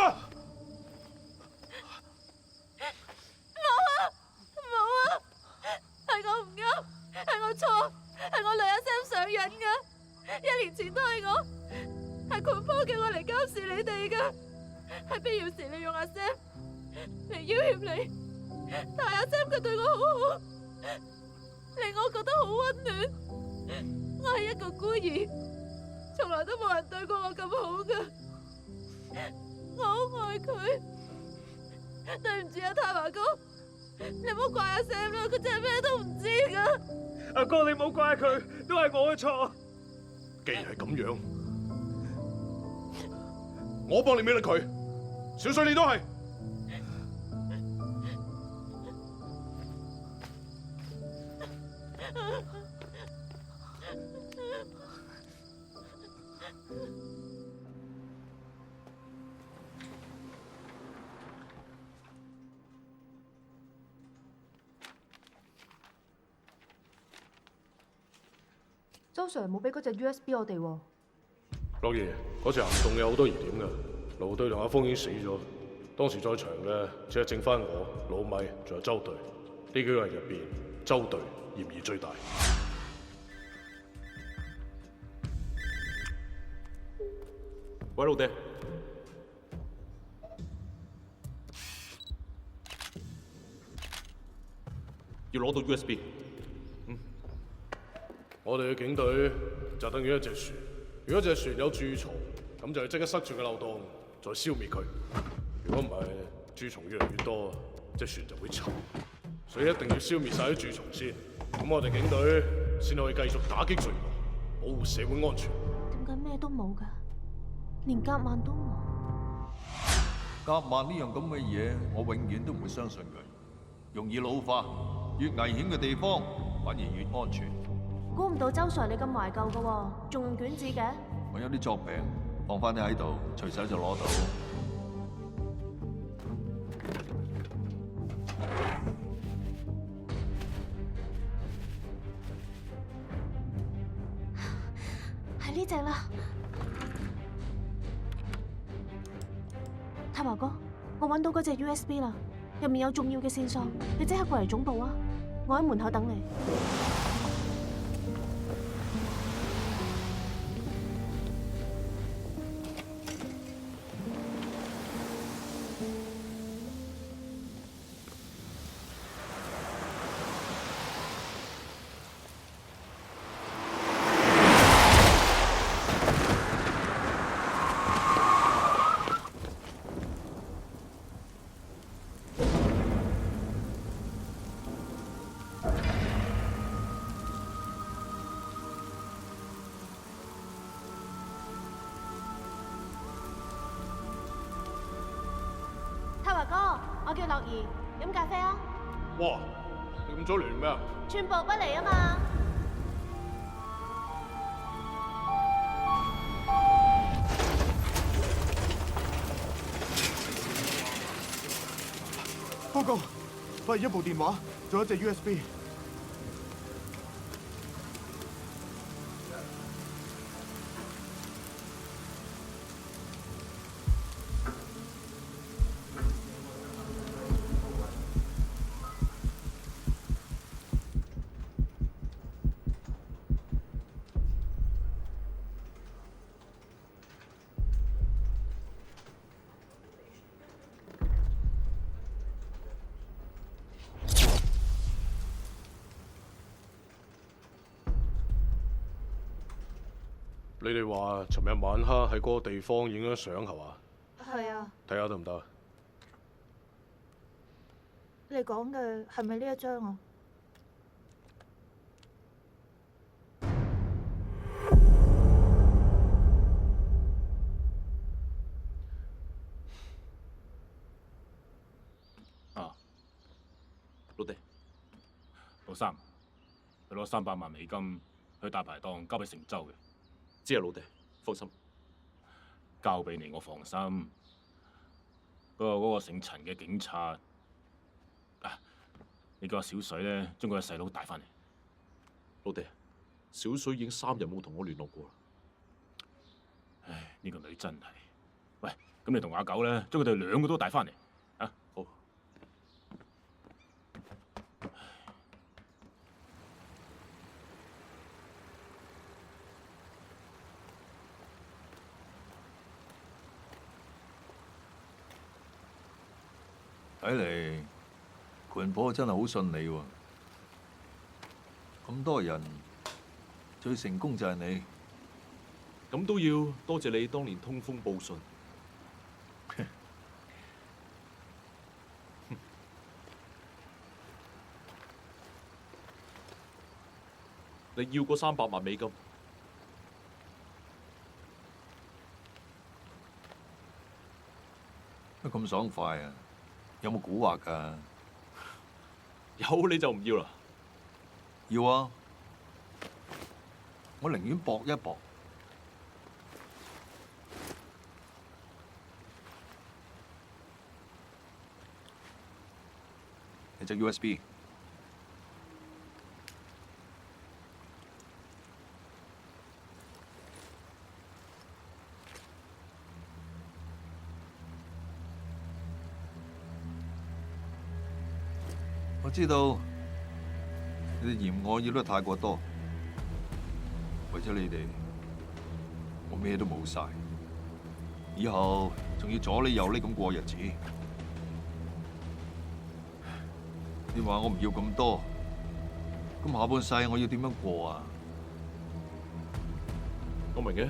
冇啊！係我唔啱，係我錯，係我累阿 Sam 上癮噶。1年前都係我，係盤波叫我嚟監視你哋噶，係必要時利用阿 Sam 嚟要挾你，但係阿 Sam 佢對我好好，令我覺得好溫暖。我係一個孤兒，從來都冇人對過我咁好噶，我好愛佢。對唔住啊，太華哥，你唔好怪阿 Sam 啦，佢真係咩都唔知噶。阿哥，你唔好怪佢，都係我嘅錯。既然係咁樣，我幫你孭甩佢，小水你都係。周 Sir 冇俾嗰隻 USB 我哋喎。樂爺，嗰次行動有好多疑點㗎，盧隊同阿峰已經死咗，當時在場嘅只係剩翻我、老米仲有周隊，呢幾個人入邊，周隊嫌疑最大。喂，老爹，要攞到 USB。我哋嘅警隊就等於一隻船，如果隻船有蛀蟲，咁就要即刻塞住個漏洞，再消滅佢。如果唔係，蛀蟲越嚟越多，隻船就會沉。所以一定要消滅晒啲蛀蟲先，咁我哋警隊先可以繼續打擊罪惡，保護社會安全。點解咩都冇㗎？連夾萬都冇。夾萬呢樣咁嘅嘢，我永遠都唔會相信佢，容易老化，越危險嘅地方反而越安全。估唔到周 Sir 你咁懷舊㗎喎，仲用卷紙嘅？我有啲作病，放翻你喺度，隨手就攞到。係呢隻啦，太華哥，我揾到嗰隻 USB 啦，入面有重要嘅線索，你即刻過嚟總部啊！我喺門口等你。太華哥，我叫樂兒，飲咖啡啊！哇，你咁早嚟做咩啊？寸步不離啊嘛！報告，發現一部電話，仲有一隻 USB。你哋話尋日晚黑喺嗰個地方影咗相係嘛？係啊，睇下得唔得？你講嘅係咪呢一張啊？啊，老爹，老三，佢攞300萬美金去大排檔交俾成州嘅。知啊，老爹，放心。交俾你我放心。不過嗰個姓陳嘅警察，你叫阿小水咧，將佢個細佬帶翻嚟。老爹，小水已經3日冇同我聯絡過啦。唉，呢個女真係。喂，咁你同阿九咧，將佢哋2個都帶翻嚟。啊，好。睇嚟盤波真係好順利喎，咁多人最成功就係你，咁都要多謝你當年通風報信。你要嗰300萬美金，乜咁爽快啊？有冇蠱惑㗎？有你就唔要啦。要啊！我寧願搏一搏。你隻 USB。我知道你哋嫌我要得太過多，為咗你哋，我咩都冇晒。以後仲要左呢右呢咁過日子。你話我唔要咁多，咁下半世我要點樣過啊？我明嘅，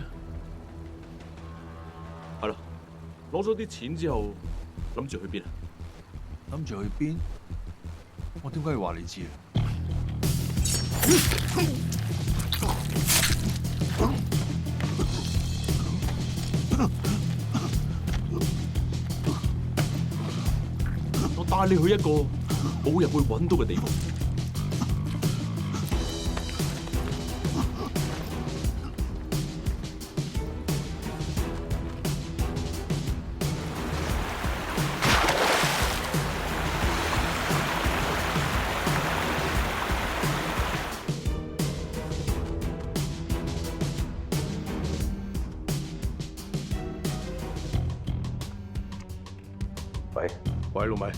係啦，攞咗啲錢之後，諗住去邊啊？諗住去邊？我點解要話你知啊？我帶你去一個冇人會揾到嘅地方。喂，老米，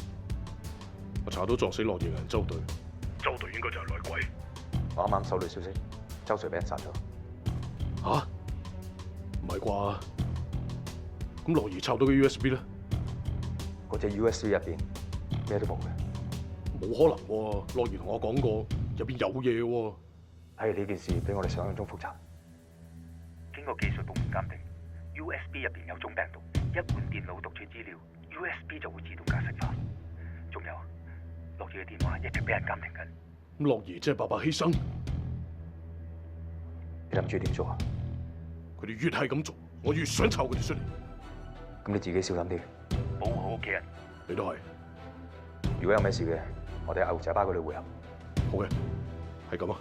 我查到撞死樂兒嘅人周隊，周隊應該就係內鬼。我啱啱收到消息，周 Sir 俾人殺咗。吓？唔係啩？咁樂兒抄到嘅 USB 咧？嗰隻 USB 入邊咩都冇嘅。冇可能喎！樂兒同我講過，入邊有嘢喎。係呢件事比我哋想象中複雜。經過技術部門鑑定 ，USB 入邊有種病毒，一換電腦讀取資料 ，USB 就會自動格式化。仲有，樂兒嘅電話一直俾人監聽緊。咁樂兒即係白白犧牲，你諗住點做啊？佢哋越係咁做，我越想湊佢哋出嚟。咁你自己小心啲，保護好屋企人。你都係。如果有咩事嘅，我哋喺牛仔巴嗰度會合。好嘅，係咁啊。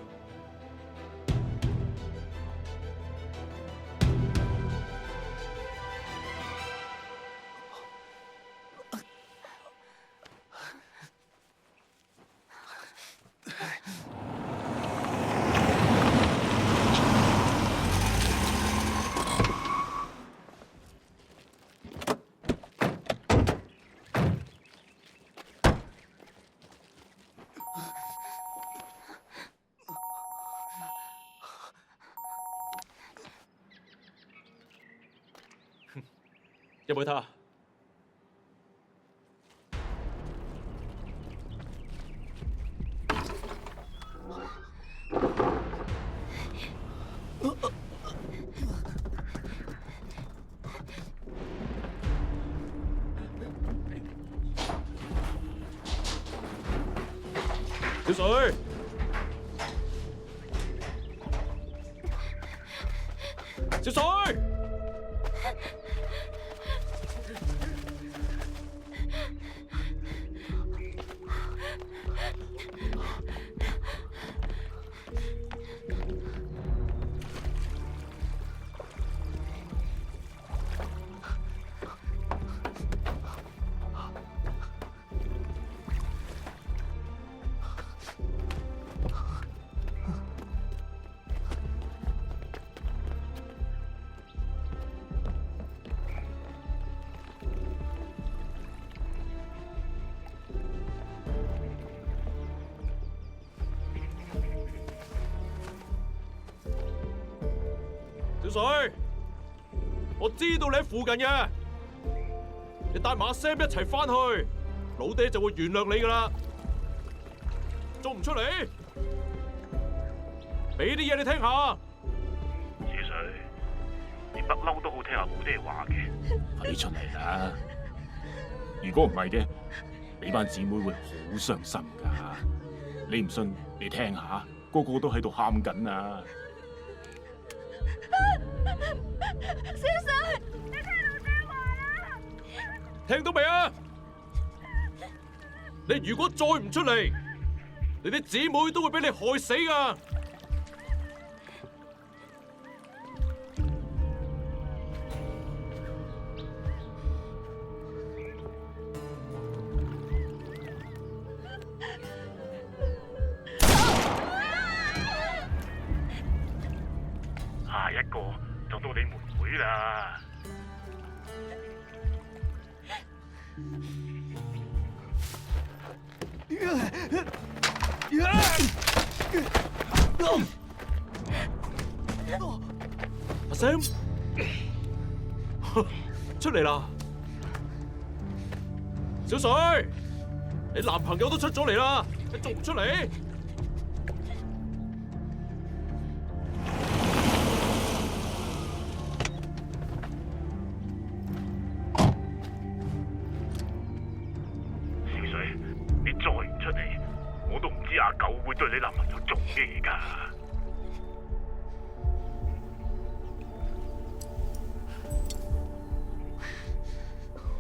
入去睇下。小水，小水。小水，我知道你喺附近嘅，你帶埋阿 Sam 一齊翻去，老爹就會原諒你噶啦。做唔出嚟，俾啲嘢你聽下。小水，你不嬲都好聽阿老爹話嘅。快啲出嚟啦！如果唔係嘅，你班姊妹會好傷心噶。你唔信，你聽下，個個都喺度喊緊啊！小水，你聽老爹話啦！聽到未啊？你如果再唔出嚟，你啲姊妹都會俾你害死噶！下一個就到你妹妹啦。阿 Sam，出嚟啦！小水，你男朋友都出咗嚟啦，你仲唔出嚟？小水，你再唔出嚟，我都唔知阿九會對你男朋友做咩㗎。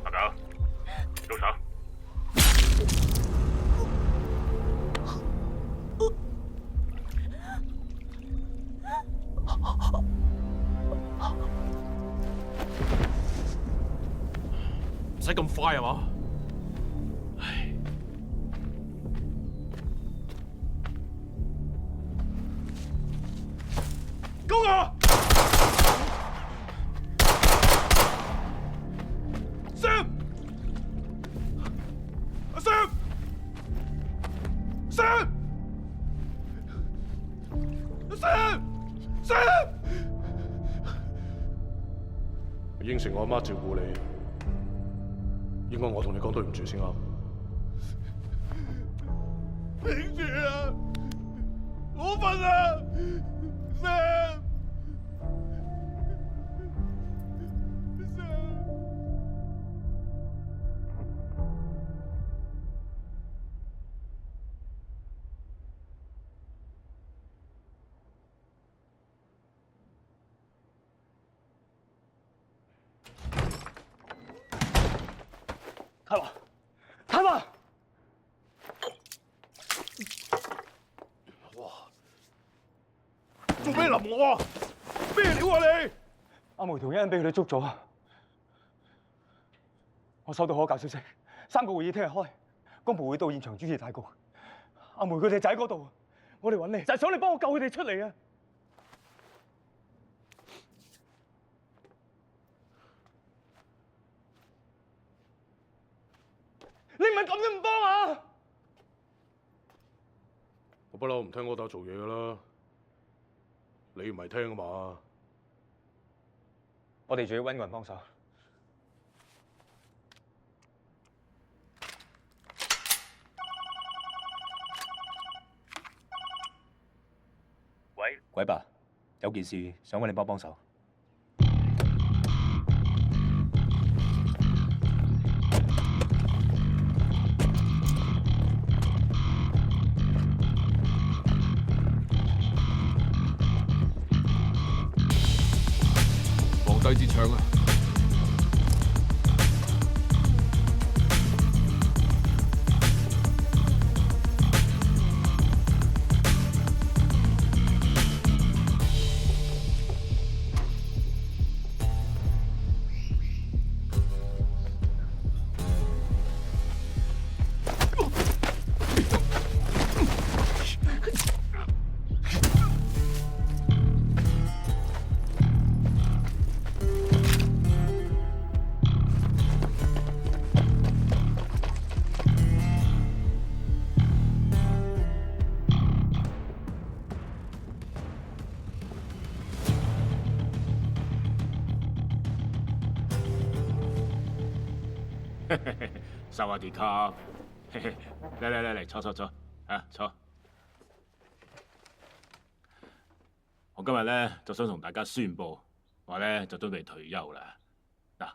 阿九，動手！唔使咁快係嘛？高啊！Sam， 阿 Sam，Sam，Sam，應承我阿媽照顧你，應該我同你講對唔住先啱。頂住啊！我瞓啊 ！Sam。太華，太華！哇！做咩淋我啊？咩料啊你？阿梅同欣欣俾佢哋捉咗啊！我收到可靠消息，3個會議聽日開，工部會到現場主持大局。阿梅佢哋就喺嗰度，我哋揾你就係想你幫我救佢哋出嚟啊！你唔係咁都唔幫啊！我不嬲唔聽我打做嘢噶啦，你唔係聽啊嘛？我哋仲要揾個人幫手。喂，鬼爸，有件事想揾你幫手。皇帝支槍啊！收下啲卡，嚟，坐，啊坐。我今日咧就想同大家宣佈，話咧就準備退休啦。嗱，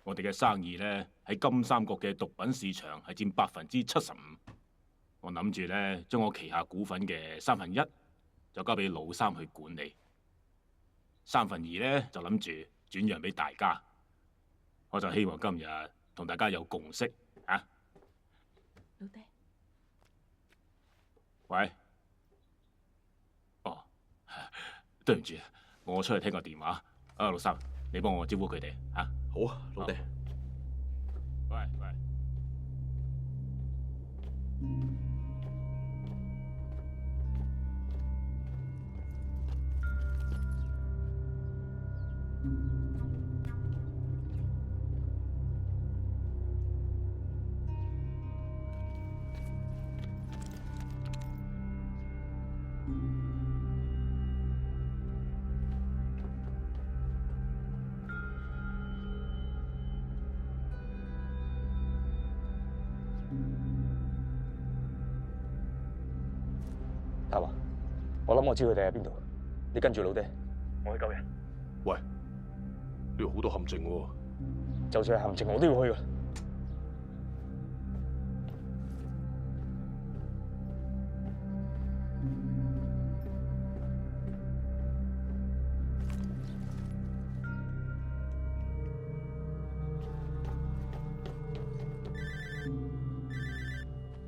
我哋嘅生意咧喺金三角嘅毒品市場係佔75%。我諗住咧將我旗下股份嘅1/3就交俾老三去管理，2/3咧就諗住轉讓俾大家。我就希望今日同大家有共識啊！老爹，喂，哦，對唔住，我出去聽個電話。老三，你幫我招呼佢哋啊！好啊，老爹。喂。太華，我諗我知佢哋喺邊度，你跟住老爹，我去救人。喂，呢度好多陷阱喎。就算係陷阱，我都要去㗎。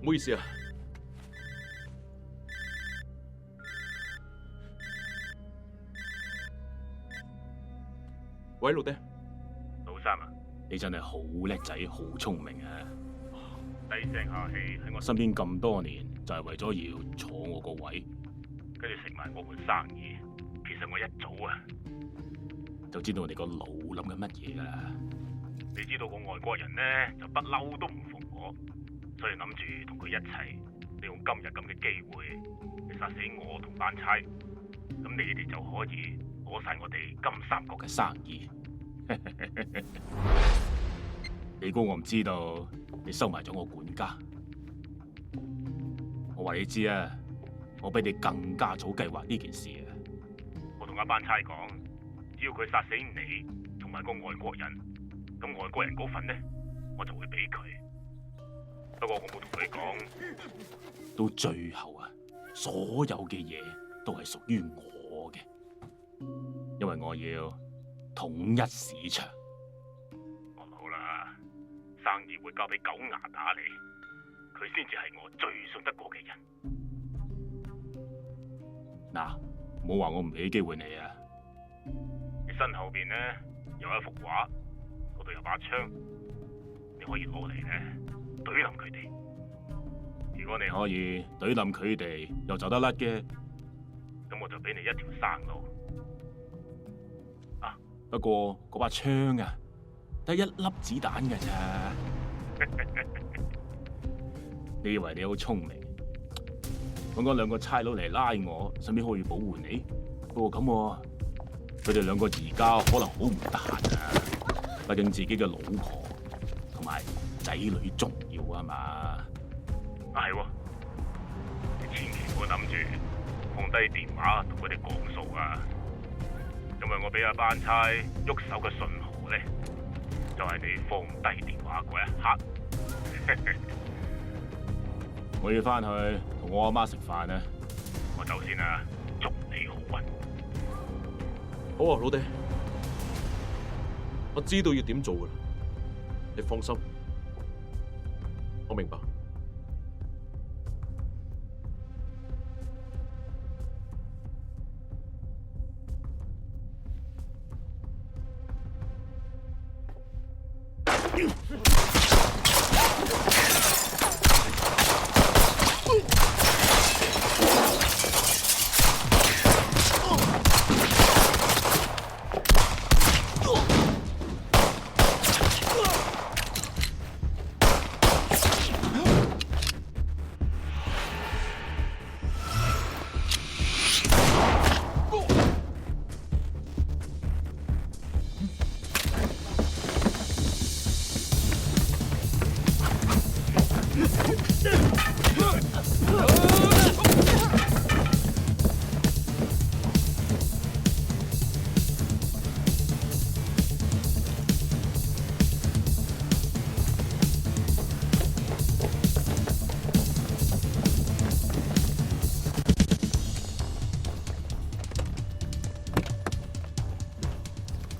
唔好意思啊。喂，老爹。老三啊，你真係好叻仔，好聰明啊！低聲下氣喺我身邊咁多年，就係為咗要坐我個位，跟住食埋我盤生意。其實我一早啊就知道你個腦諗緊乜嘢㗎啦。你知道個外國人咧就不嬲都唔服我，所以諗住同佢一齊利用今日咁嘅機會嚟殺死我同班差，咁你哋就可以攞晒我哋金三角嘅生意。你估我唔知道你收埋咗我管家？我話你知啊，我比你更加早計劃呢件事啊！我同阿班差講，只要佢殺死你同埋個外國人，咁外國人嗰份呢，我就會俾佢。不過我冇同佢講，到最後啊，所有嘅嘢都係屬於我嘅，因為我要統一市場。好啦，生意會交俾狗牙打理，佢先至係我最信得過嘅人。嗱，唔好話我唔俾機會你啊！你身後邊呢有一幅畫，嗰度有把槍，你可以攞嚟咧懟冧佢哋。如果你可以懟冧佢哋又走得甩嘅，咁我就俾你一條生路。不過嗰把槍啊，得一粒子彈㗎咋？你以為你好聰明？揾嗰兩個差佬嚟拉我，順便可以保護你。不過咁，佢哋兩個而家可能好唔得閒啊。畢竟自己嘅老婆同埋仔女重要啊嘛。係喎，你千祈唔好諗住放低電話同佢哋講數啊！因為我俾阿班差喐手嘅信號咧，就係你放低電話嗰一刻。我要翻去同我阿媽食飯啊！我走先啦，祝你好運。好啊，老爹，我知道要點做噶啦，你放心，我明白。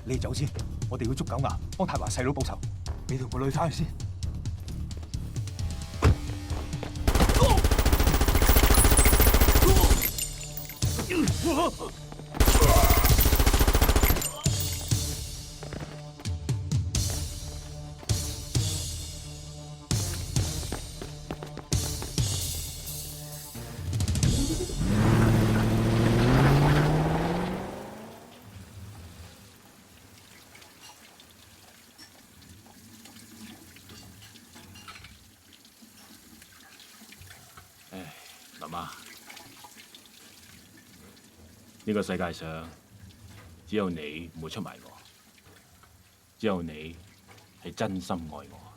你走先，我哋要捉狗牙，幫太華細佬報仇。你同個女翻去先。媽，呢個世界上只有你唔會出賣我，只有你係真心愛我。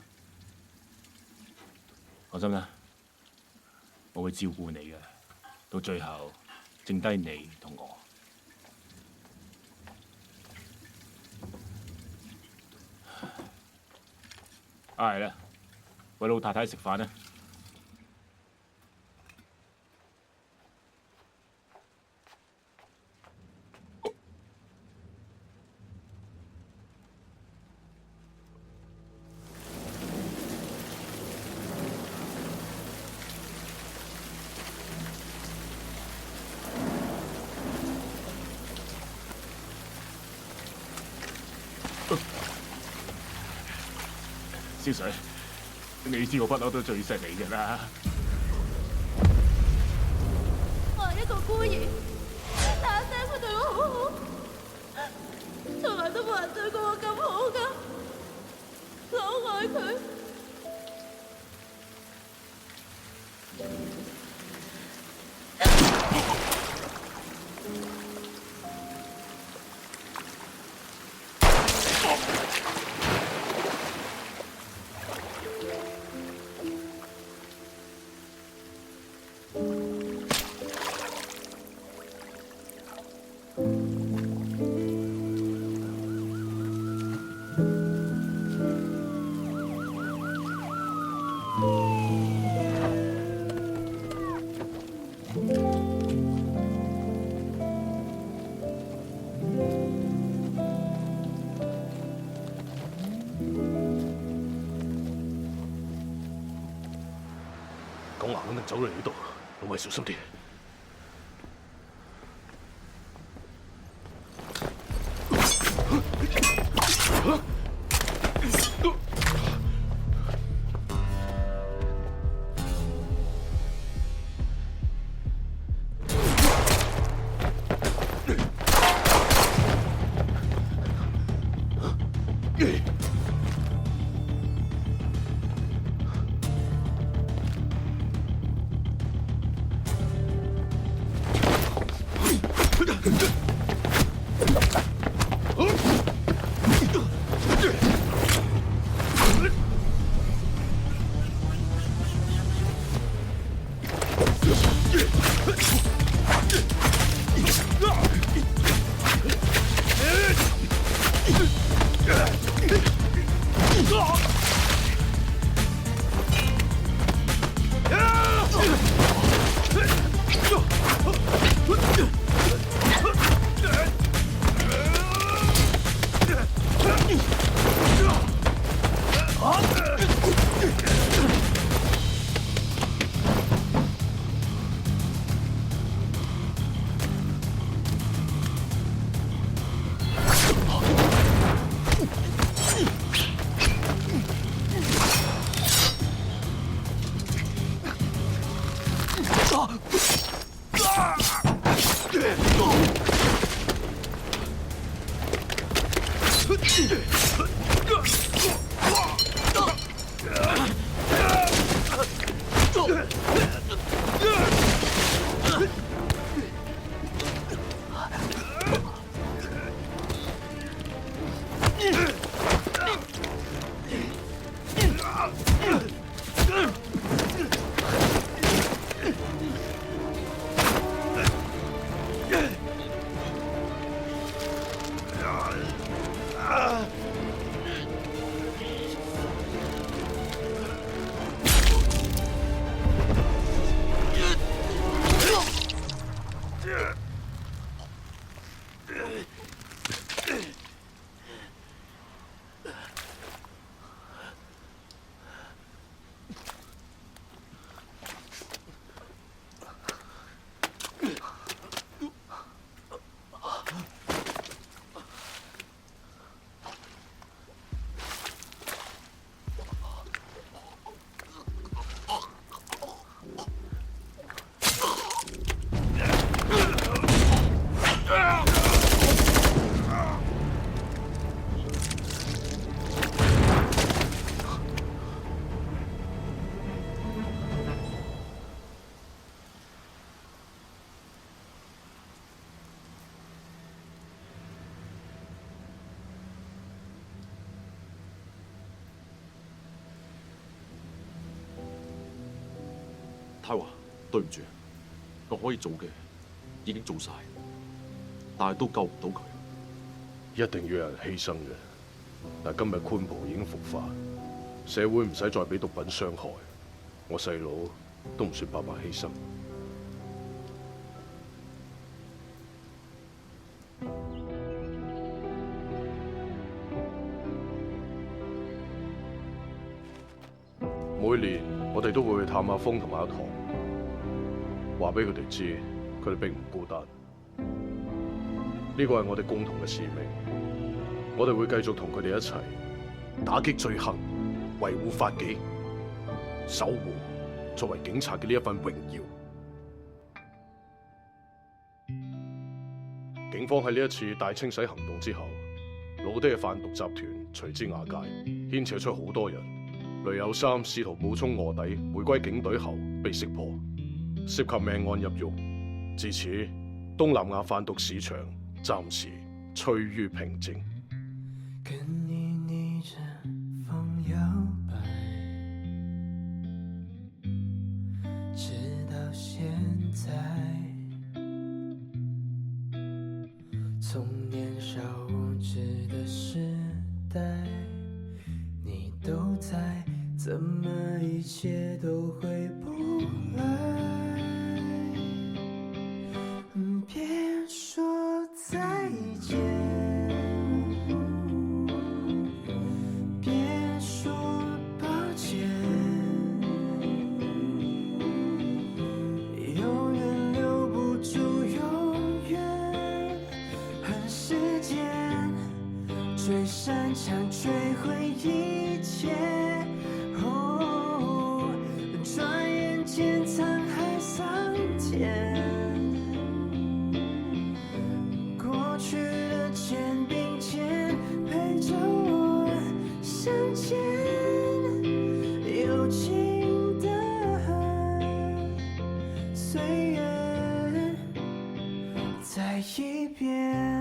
放心啦，我會照顧你嘅。到最後剩低你同我。係啦，喂老太太食飯啦。小水，你知我不嬲都最錫你嘅啦。我係一個孤兒，但阿爹佢對我好好，從來都冇人對過我咁好噶，我愛佢。狗牙肯定走咗嚟呢度，老米小心啲。太華，對唔住，我可以做嘅已經做晒，但係都救唔到佢。一定要有人犧牲嘅。但今日寬蒲已經復發，社會唔使再俾毒品傷害，我細佬都唔算白白犧牲。每年我哋都會去探阿峰同埋阿唐，話俾佢哋知，佢哋並唔孤單。呢個係我哋共同嘅使命，我哋會繼續同佢哋一齊打擊罪行，維護法紀，守護作為警察嘅呢一份榮耀。警方喺呢一次大清洗行動之後，老爹嘅販毒集團隨之瓦解，牽扯出好多人。雷有三試圖冒充臥底回歸警隊後被識破，涉及命案入獄。至此，東南亞販毒市場暫時趨於平靜。跟你逆着風搖擺，直到現在，從年少無知的時代，你都在，怎麼一切都回不來？別說再見，別說抱歉，永遠留不住永遠，和時間最擅長摧毀一切。轉眼間滄海桑田，過去的肩並肩陪着我向前，有情的歲月在一邊。